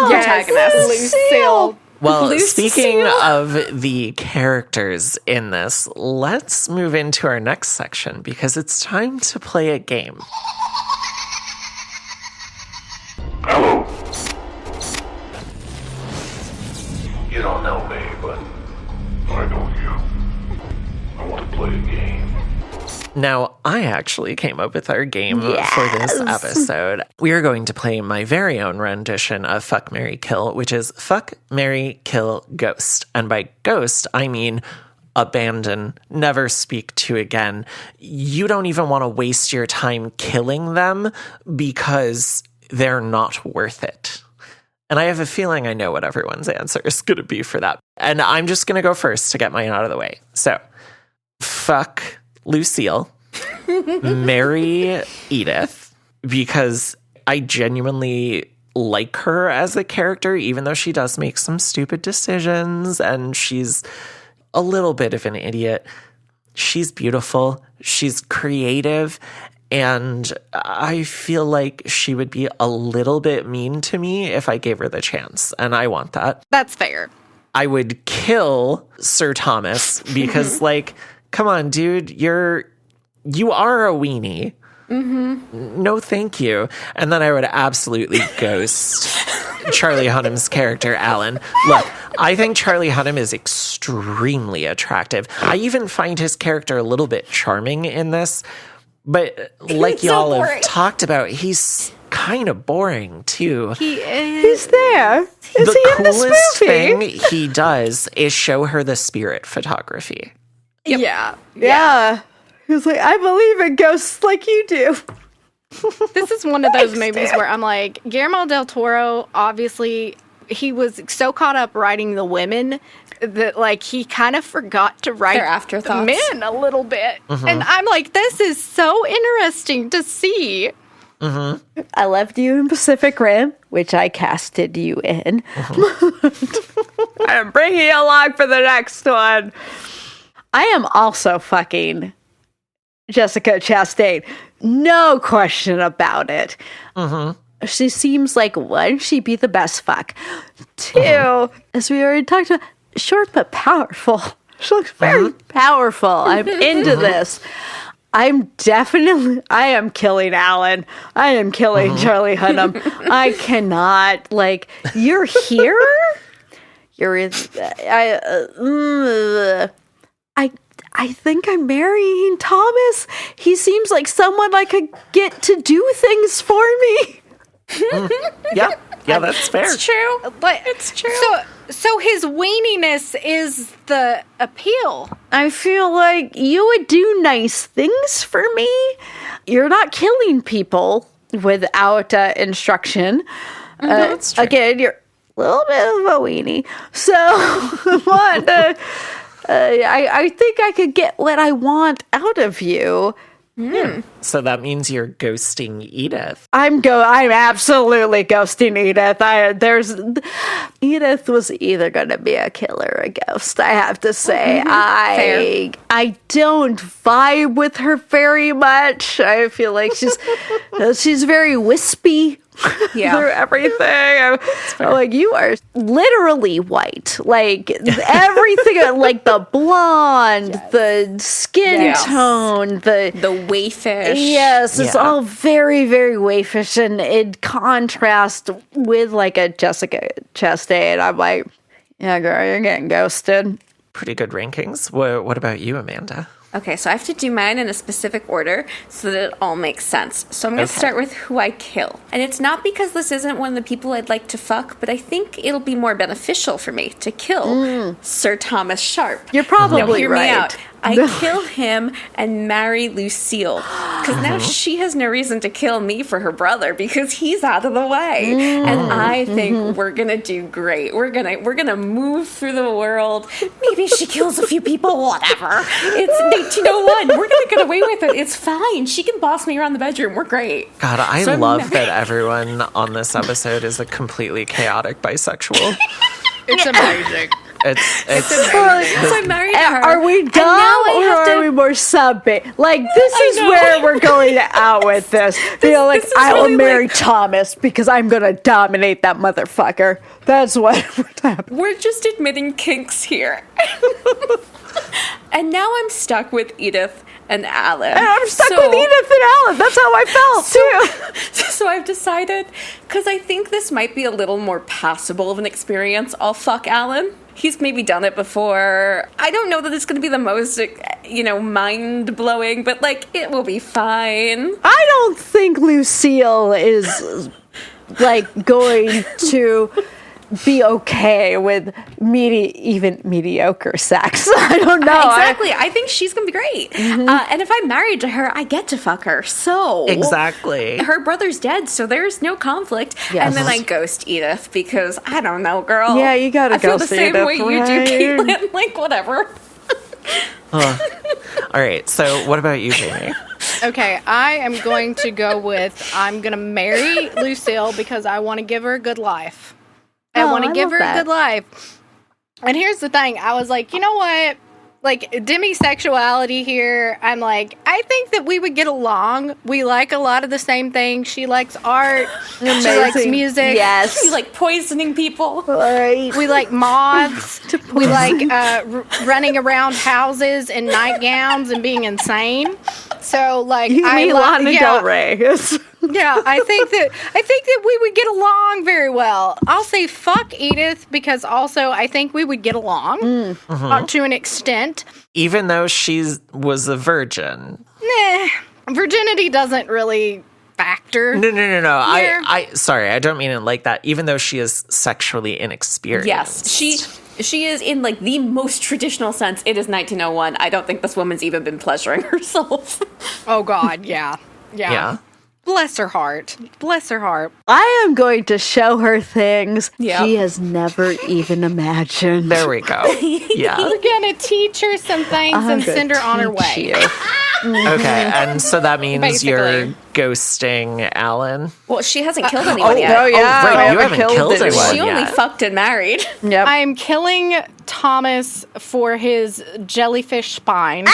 Yes. Lucille. Well, speaking of the characters in this, let's move into our next section because it's time to play a game. Hello. You don't know me, but I know you. I want to play a game. Now, I actually came up with our game for this episode. We are going to play my very own rendition of Fuck, Marry, Kill, which is Fuck, Marry, Kill, Ghost. And by ghost, I mean abandon, never speak to again. You don't even want to waste your time killing them because they're not worth it. And I have a feeling I know what everyone's answer is going to be for that. And I'm just going to go first to get mine out of the way. So, fuck Lucille, marry Edith, because I genuinely like her as a character, even though she does make some stupid decisions and she's a little bit of an idiot. She's beautiful, she's creative, and I feel like she would be a little bit mean to me if I gave her the chance, and I want that. That's fair. I would kill Sir Thomas because, come on, dude, you are a weenie. No, thank you. And then I would absolutely ghost Charlie Hunnam's character, Alan. Look, I think Charlie Hunnam is extremely attractive. I even find his character a little bit charming in this. But like y'all have talked about, he's kind of boring, too. He is. He's there. Is he in this movie? The coolest thing he does is show her the spirit photography. Yep. Yeah. He's like, I believe in ghosts like you do. This is one of those movies where I'm like, Guillermo del Toro, obviously, he was so caught up writing the women that he kind of forgot to write their afterthoughts. The men a little bit. And I'm like, this is so interesting to see. I left you in Pacific Rim, which I casted you in. I'm bringing you along for the next one. I am also fucking Jessica Chastain. No question about it. She seems like, one, she'd be the best fuck. Two, as we already talked about, short but powerful. She looks very powerful. I'm into this. I am killing Alan. I am killing Charlie Hunnam. I cannot, you're here? You're in, I think I'm marrying Thomas. He seems like someone I could get to do things for me. Yeah, that's fair. It's true. But it's true. So his weeniness is the appeal. I feel like you would do nice things for me. You're not killing people without instruction. That's true. Again, you're a little bit of a weenie. So, I think I could get what I want out of you. So that means you're ghosting Edith. I'm absolutely ghosting Edith. Edith was either going to be a killer or a ghost, I have to say. I don't vibe with her very much. I feel like she's very wispy, through everything. I'm like, you are literally white. Like everything, like the blonde, the skin tone, the waifish. Yes, it's all very, very waifish, and in contrast with like a Jessica Chastain. I'm like, yeah, girl, you're getting ghosted. Pretty good rankings. What about you, Amanda? Okay, so I have to do mine in a specific order so that it all makes sense. So I'm going to start with who I kill. And it's not because this isn't one of the people I'd like to fuck, but I think it'll be more beneficial for me to kill Sir Thomas Sharp. You're probably now, hear right. me out. I kill him and marry Lucille. Because now she has no reason to kill me for her brother because he's out of the way. And I think we're going to do great. We're gonna move through the world. Maybe she kills a few people, whatever. It's 1901. We're going to get away with it. It's fine. She can boss me around the bedroom. We're great. God, I love that everyone on this episode is a completely chaotic bisexual. It's amazing. It's So I married her. Are we dumb or are we more subby? Like, this is where we're going out with this. Like, I'll really marry Thomas because I'm going to dominate that motherfucker. That's what we're talking. We're just admitting kinks here. And now I'm stuck with Edith and Alan. And I'm stuck with Edith and Alan. That's how I felt, too. So I've decided, because I think this might be a little more passable of an experience, I'll fuck Alan. He's maybe done it before. I don't know that it's going to be the most, mind-blowing, but, it will be fine. I don't think Lucille is, going to be okay with even mediocre sex. I don't know. Exactly. I think she's going to be great. And if I'm married to her, I get to fuck her. So exactly. Her brother's dead, so there's no conflict. Yes. And then I ghost Edith because, I don't know, girl. Yeah, you got to ghost Edith. I feel the same way you do, Caitlin. Whatever. All right. So what about you, Jamie? Okay, I am going to go with I'm going to marry Lucille because I want to give her a good life. I want to give her a good life. And here's the thing. I was like, you know what? Demisexuality here. I'm like, I think that we would get along. We like a lot of the same things. She likes art. Amazing. She likes music. Yes. You like poisoning people. Right. We like moths. We like running around houses in nightgowns and being insane. So, you mean Lana Del Rey. Yeah, I think that we would get along very well. I'll say fuck Edith because also I think we would get along to an extent. Even though she was a virgin. Nah, virginity doesn't really factor. No. I sorry, I don't mean it like that. Even though she is sexually inexperienced. Yes, she is in the most traditional sense. It is 1901. I don't think this woman's even been pleasuring herself. Oh God, yeah. Bless her heart. Bless her heart. I am going to show her things she has never even imagined. There we go. Yeah. We're going to teach her some things and send her on her way. Okay, and so that means Basically. you're ghosting Alan? Well, she hasn't killed anyone yet. Oh, yeah. Right, you haven't killed anyone She only yet. fucked and married. Yep. I am killing Thomas for his jellyfish spine.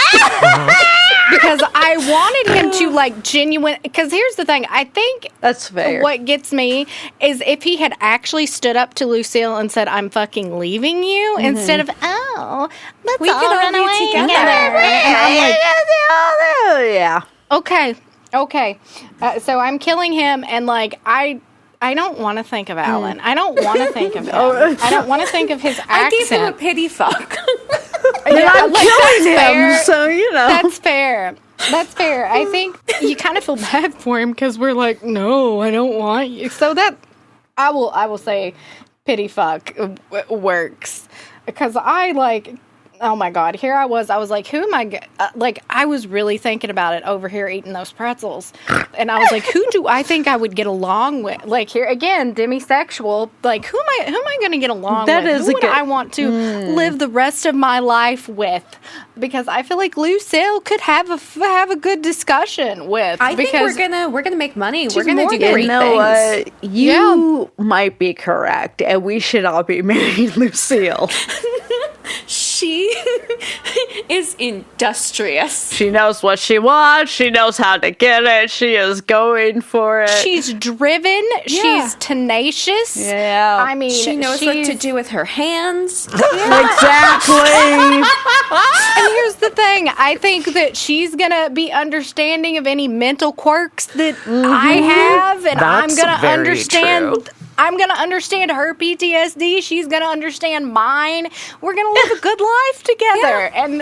Because I wanted him to genuine. Because here's the thing. I think that's fair. What gets me is if he had actually stood up to Lucille and said, "I'm fucking leaving you," instead of, "Oh, let's We all can all run be away together." And I'm like, yeah. Okay. So I'm killing him, and I don't want to think of Alan. I don't want to think of him. I don't want to think of his accent. I gave him a pity fuck. I'm killing him, fair. so That's fair. That's fair. I think you kind of feel bad for him because we're like, no, I don't want you. So that I will say, pity fuck works because oh my God, here I was like, who am I? I was really thinking about it over here eating those pretzels. And I was like, who do I think I would get along with? Here again, demisexual. Who am I going to get along with? Is who would I want to live the rest of my life with? Because I feel like Lucille could have a good discussion with. I think we're gonna make money. We're gonna do Morgan. great things. You might be correct, and we should all be marrying Lucille. She She is industrious. She knows what she wants. She knows how to get it. She is going for it. She's driven. Yeah. She's tenacious. Yeah. I mean, She knows what to do with her hands. Exactly. And here's the thing. I think that she's going to be understanding of any mental quirks that I have. And That's I'm going to very understand. true. I'm going to understand her PTSD. She's going to understand mine. We're going to live a good life together. And,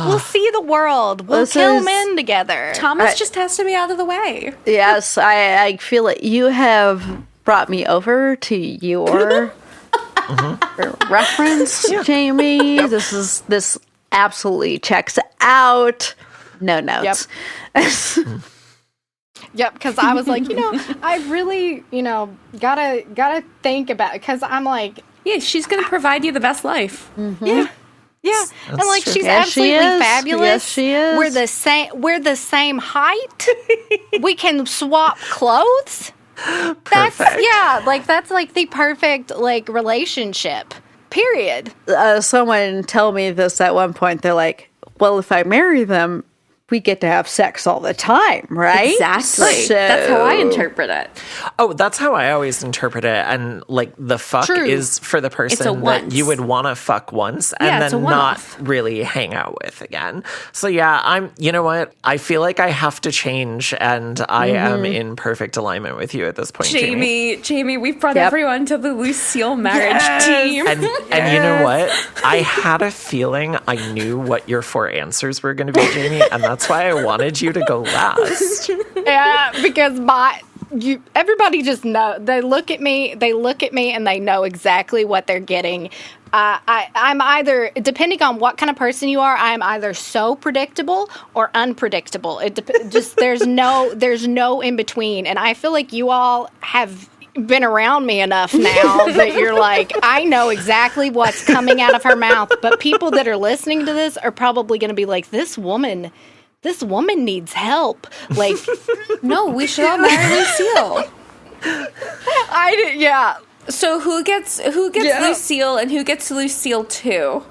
we'll see the world. We'll kill men together. Thomas just has to be out of the way. Yes, I feel it. You have brought me over to your reference, Jamie. This absolutely checks out. No notes. Yep. Yep, because I was like, I really, gotta think about it. Because I'm like, Yeah, she's going to provide you the best life. yeah. And like, true. she's Yes, she absolutely is. fabulous. Yes, she is. We're the same height. We can swap clothes. That's like the perfect relationship. Period. Someone told me this at one point. They're like, well, if I marry them, we get to have sex all the time, right? Exactly. So- That's how I interpret it. Oh, that's how I always interpret it. And the fuck True. is for the person that once. you would want to fuck once and Yeah, it's then a not one-off. really hang out with again. So yeah, you know what? I feel like I have to change, and I am in perfect alignment with you at this point, Jamie. Jamie, we've brought everyone to the Lucille marriage team. And you know what? I had a feeling I knew what your 4 answers were going to be, Jamie, and that's why I wanted you to go last. Yeah, because everybody just know. They look at me, and they know exactly what they're getting. I'm either, depending on what kind of person you are, I'm either so predictable or unpredictable. There's no in between. And I feel like you all have been around me enough now that you're like, I know exactly what's coming out of her mouth. But people that are listening to this are probably going to be like, this woman needs help. Like, No, we should all marry Lucille. yeah. So who gets Lucille and who gets Lucille 2?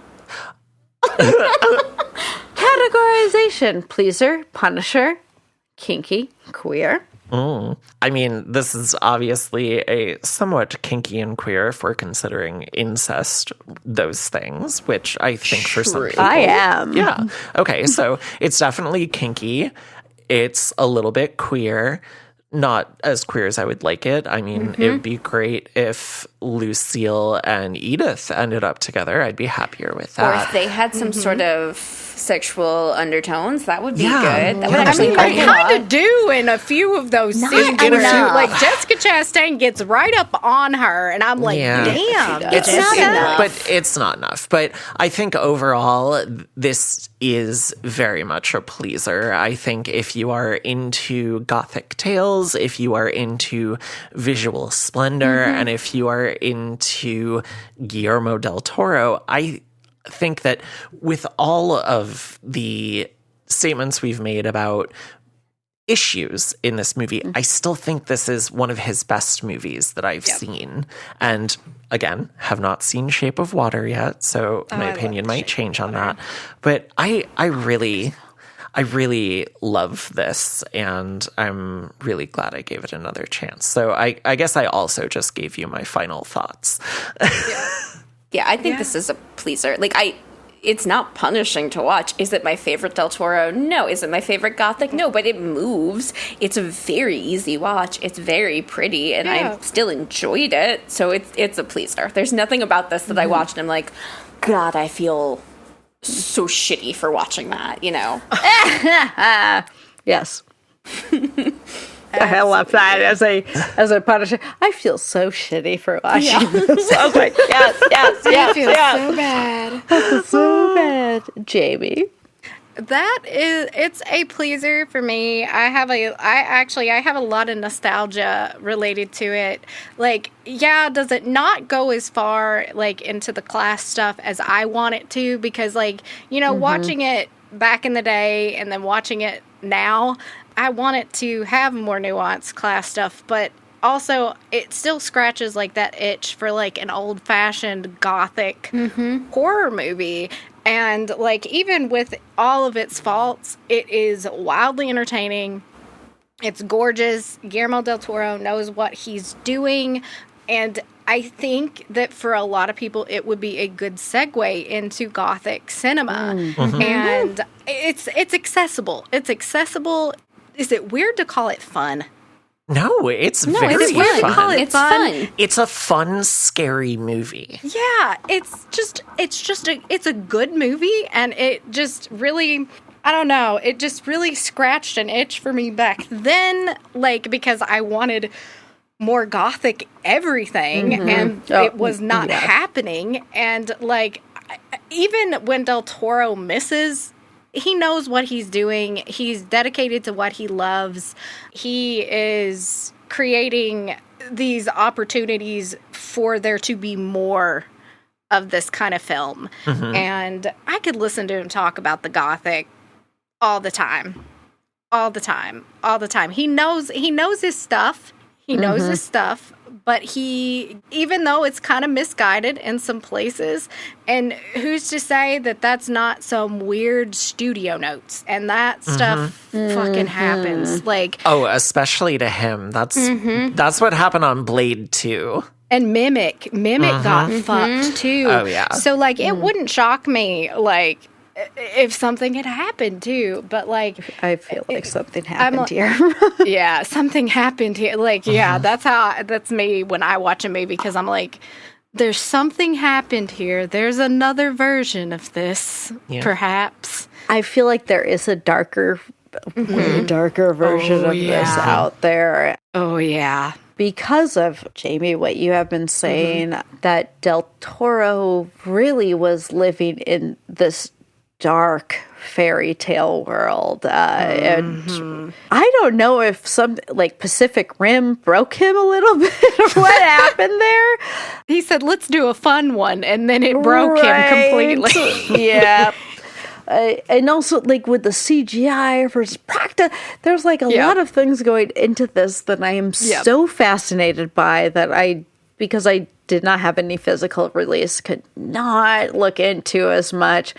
Categorization: pleaser, punisher, kinky, queer. I mean, this is obviously a somewhat kinky and queer if we're considering incest, those things, which I think for some people... I am. Yeah. Okay, so it's definitely kinky. It's a little bit queer. Not as queer as I would like it. I mean, it would be great if Lucille and Edith ended up together. I'd be happier with that. Or if they had some sort of sexual undertones, that would be Yeah. good. That Yeah. would actually They help a kind lot. of do in a few of those scenes. enough. Like Jessica Chastain gets right up on her, and I'm like, Yeah. damn, It's not Jessica. enough. But it's not enough. But I think overall, this is very much a pleaser. I think if you are into Gothic tales, if you are into visual splendor, and if you are into Guillermo Del Toro, I think that with all of the statements we've made about issues in this movie, I still think this is one of his best movies that I've seen. And again, have not seen Shape of Water yet, so my opinion might change on that. But I really love this, and I'm really glad I gave it another chance. So I guess I also just gave you my final thoughts. Yeah, I think this is a pleaser. It's not punishing to watch. Is it my favorite Del Toro? No. Is it my favorite Gothic? No, but it moves. It's a very easy watch. It's very pretty, and I still enjoyed it. So it's a pleaser. There's nothing about this that I watched and I'm like, God, I feel so shitty for watching that, Yes. I love that as a punisher. I feel so shitty for watching this. I was like, yes. I feel so bad. So bad. Jamie. It's a pleaser for me. I have a lot of nostalgia related to it. Does it not go as far into the class stuff as I want it to? Because watching it back in the day and then watching it now, I want it to have more nuanced class stuff, but also, it still scratches like that itch for like an old-fashioned Gothic horror movie. And like, even with all of its faults, it is wildly entertaining. It's gorgeous. Guillermo Del Toro knows what he's doing. And I think that for a lot of people, it would be a good segue into Gothic cinema. And it's accessible. It's accessible. Is it weird to call it fun? No, it's very it's weird fun. to call it fun. It's a fun, scary movie. Yeah, it's a good movie, and it just really, I don't know, it just really scratched an itch for me back then, like, because I wanted more Gothic everything, and it was not happening. And like, even when Del Toro misses, he knows what he's doing. He's dedicated to what he loves. He is creating these opportunities for there to be more of this kind of film. And I could listen to him talk about the Gothic all the time. All the time. All the time. He knows his stuff. He knows his stuff, but even though it's kind of misguided in some places, and who's to say that that's not some weird studio notes, and that stuff fucking happens. Like, oh, especially to him. That's what happened on Blade 2. And Mimic got fucked too. Oh yeah. So like, it wouldn't shock me, like, if something had happened too, but like, I feel like something happened here. Yeah, something happened here. Like, yeah, that's me when I watch a movie, because I'm like, there's something happened here. There's another version of this, perhaps. I feel like there is a darker, way darker version of this out there. Oh yeah. Because of, Jamie, what you have been saying, that Del Toro really was living in this dark fairy tale world. And I don't know if some, like, Pacific Rim broke him a little bit, or what happened there. He said, let's do a fun one, and then it broke him completely. Yeah. And also, like, with the CGI versus practice, there's like a lot of things going into this that I am so fascinated by, that because I did not have any physical release, could not look into as much.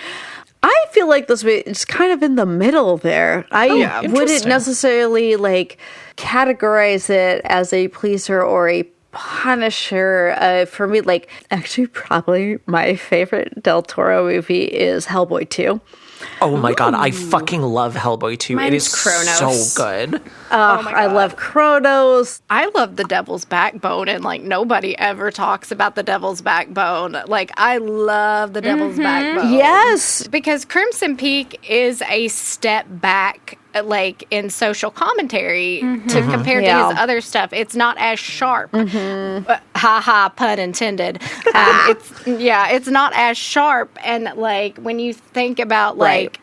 I feel like this is kind of in the middle there. I wouldn't necessarily like categorize it as a pleaser or a punisher. For me, like, actually probably my favorite Del Toro movie is Hellboy 2. Oh my god, I fucking love Hellboy 2. It is Kronos. so good. I love Kronos. I love The Devil's Backbone, and like, nobody ever talks about The Devil's Backbone. Like, I love The Devil's Backbone. Yes. Because Crimson Peak is a step back, like, in social commentary to compare to his other stuff. It's not as sharp. Pun intended. It's not as sharp. And like, when you think about like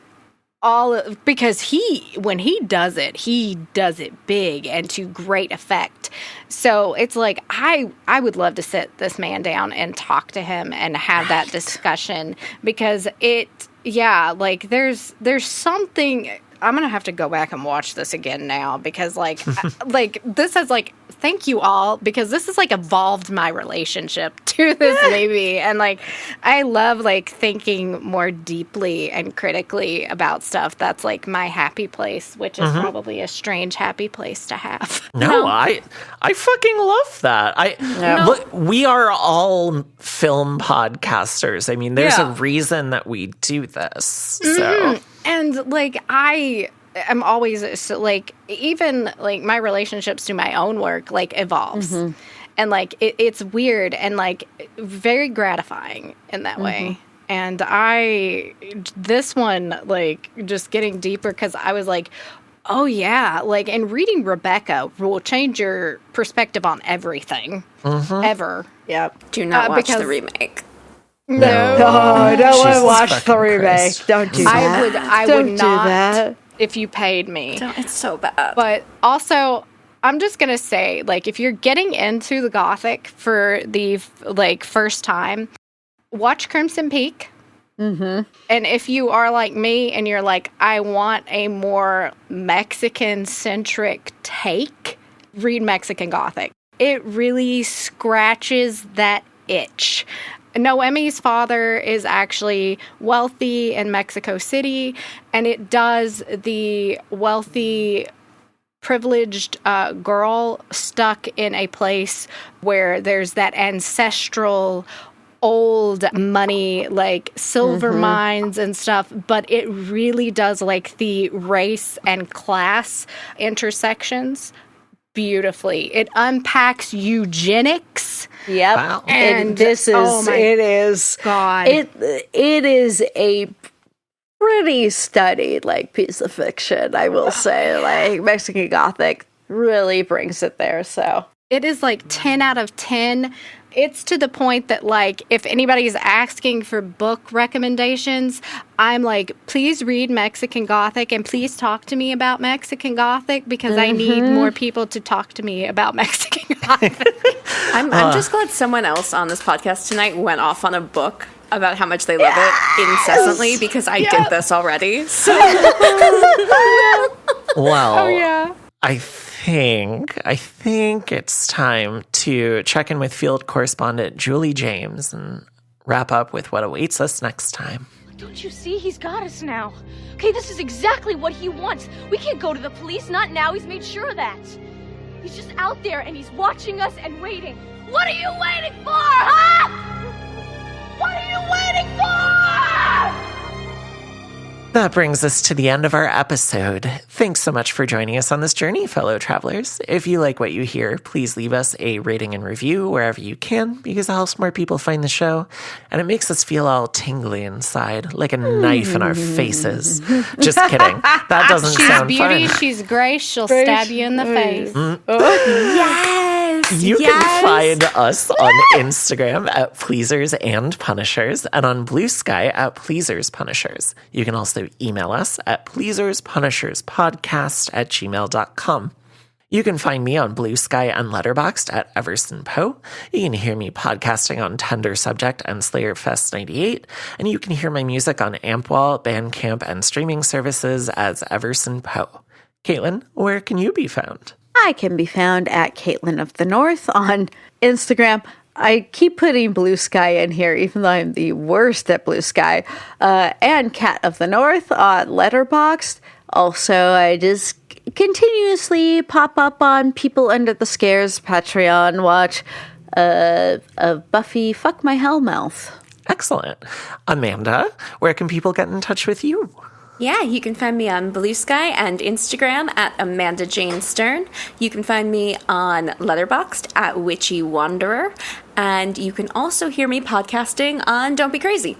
because when he does it big and to great effect. So it's like, I would love to sit this man down and talk to him and have that discussion, because like, there's something. I'm going to have to go back and watch this again now, because like, like, this has like, thank you all, because this has like evolved my relationship to this movie. And like, I love like thinking more deeply and critically about stuff. That's like my happy place, which is probably a strange happy place to have. No, I fucking love that. Look, we are all film podcasters. I mean, there's a reason that we do this. So. And like, I am always like, even like my relationships to my own work like evolves, and like it's weird and like very gratifying in that way. And this one, like, just getting deeper, because I was like, oh yeah, like, and reading Rebecca will change your perspective on everything ever. Yep. Do not watch the remake. No, I don't want to watch the remake. Don't do that. I would not do that if you paid me. It's so bad. But also, I'm just gonna say, like, if you're getting into the Gothic for the like first time, watch Crimson Peak. And if you are like me and you're like, I want a more Mexican-centric take, read Mexican Gothic. it really scratches that itch. Noemi's father is actually wealthy in Mexico City, and it does the wealthy, privileged girl stuck in a place where there's that ancestral old money, like silver mines and stuff, but it really does like the race and class intersections beautifully. It unpacks eugenics. Yep. Wow. And this is, it is, God. It is a pretty studied, like, piece of fiction, I will say. Like, Mexican Gothic really brings it there, so. It is like 10 out of 10. It's to the point that, like, if anybody's asking for book recommendations, I'm like, please read Mexican Gothic and please talk to me about Mexican Gothic because I need more people to talk to me about Mexican Gothic. I'm just glad someone else on this podcast tonight went off on a book about how much they love it incessantly because I did this already. So. Well, I think it's time to check in with field correspondent Julie James and wrap up with what awaits us next time. Don't you see? He's got us now. Okay, this is exactly what he wants. We can't go to the police, not now. He's made sure of that. He's just out there and he's watching us and waiting. What are you waiting for, huh? What are you waiting for? That brings us to the end of our episode. Thanks so much for joining us on this journey, fellow travelers. If you like what you hear, please leave us a rating and review wherever you can, because it helps more people find the show, and it makes us feel all tingly inside, like a knife in our faces. Just kidding. That doesn't sound beauty, fun. she's grace, she'll stab you in the face. Yes! You can find us on Instagram at Pleasers and Punishers and on Blue Sky at Pleasers Punishers. You can also email us at pleaserspunisherspodcast@gmail.com. You can find me on Blue Sky and Letterboxd at Everson Poe. You can hear me podcasting on Tender Subject and Slayer Fest 98. And you can hear my music on Ampwall, Bandcamp, and streaming services as Everson Poe. Caitlin, where can you be found? I can be found at Caitlin of the North on Instagram. I keep putting Blue Sky in here, even though I'm the worst at Blue Sky. And Cat of the North on Letterboxd. Also, I just continuously pop up on People Under the Scares Patreon watch of Buffy Fuck My Hellmouth. Excellent. Amanda, where can people get in touch with you? Yeah, you can find me on Blue Sky and Instagram at Amanda Jane Stern. You can find me on Letterboxd at Witchy Wanderer. And you can also hear me podcasting on Don't Be Crazy.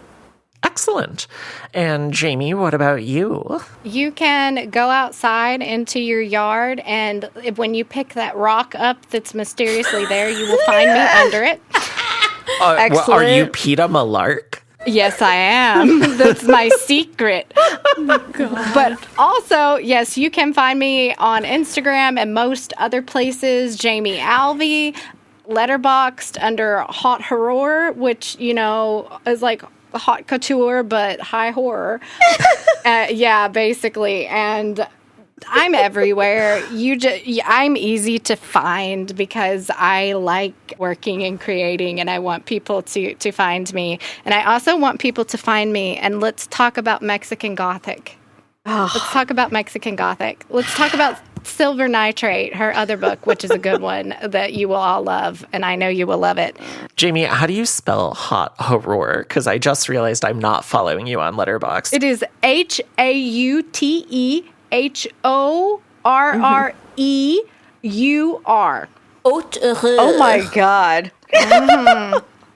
Excellent. And Jamie, what about you? You can go outside into your yard, and when you pick that rock up that's mysteriously there, you will find me under it. Excellent. Are you Peter Malark? Yes, I am. That's my secret. But also, yes, you can find me on Instagram and most other places. Jamie Alvey, Letterboxd under Hot Horror, which, you know, is like hot couture, but high horror. Yeah, basically. And I'm everywhere. I'm easy to find because I like working and creating, and I want people to find me. And I also want people to find me, and let's talk about Mexican Gothic. Oh. Let's talk about Mexican Gothic. Let's talk about Silver Nitrate, her other book, which is a good one that you will all love, and I know you will love it. Jamie, how do you spell hot horror? Because I just realized I'm not following you on Letterboxd. It is HAUTEHORREUR. Oh my God.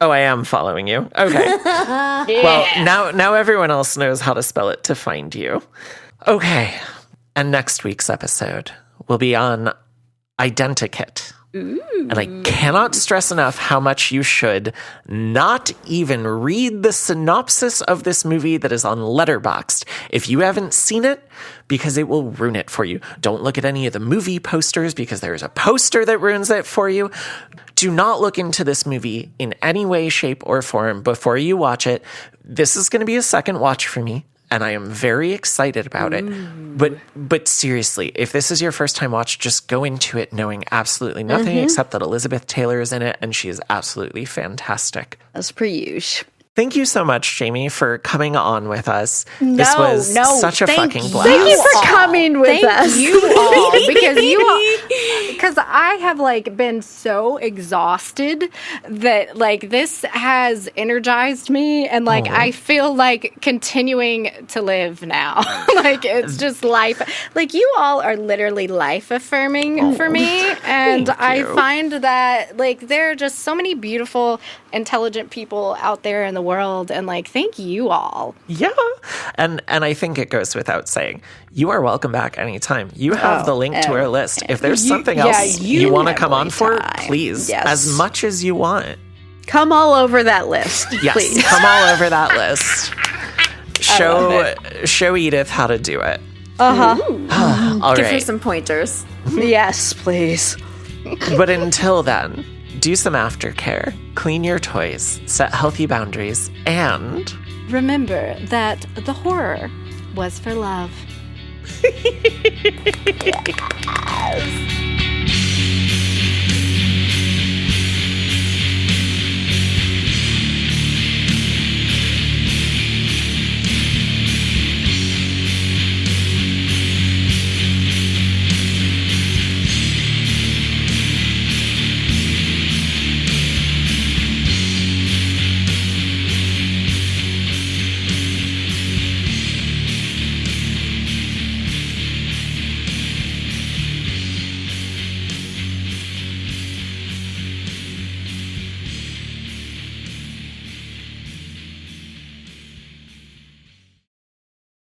Oh, I am following you. Okay. Yeah. Well, now everyone else knows how to spell it to find you. Okay. And next week's episode will be on Identikit. Ooh. And I cannot stress enough how much you should not even read the synopsis of this movie that is on Letterboxd if you haven't seen it, because it will ruin it for you. Don't look at any of the movie posters because there's a poster that ruins it for you. Do not look into this movie in any way, shape, or form before you watch it. This is going to be a second watch for me. and I am very excited about it. But seriously, if this is your first time watch, just go into it knowing absolutely nothing except that Elizabeth Taylor is in it, and she is absolutely fantastic. As per usual. Thank you so much, Jamie, for coming on with us. This was such a fucking blast. Thank you for coming with us. Thank you all, because I have like been so exhausted that like this has energized me, and like I feel like continuing to live now. Like it's just life. Like you all are literally life affirming for me, and I find that like there are just so many beautiful, intelligent people out there in the world, and like thank you all. Yeah. And I think it goes without saying, you are welcome back anytime. You have the link to our list. If there's something else you want to come on for, please, as much as you want. Come all over that list. Yes, please. Come all over that list. Show Edith how to do it. All Give her right. some pointers. Yes, please. But until then, do some aftercare, clean your toys, set healthy boundaries, and remember that the horror was for love. Yes.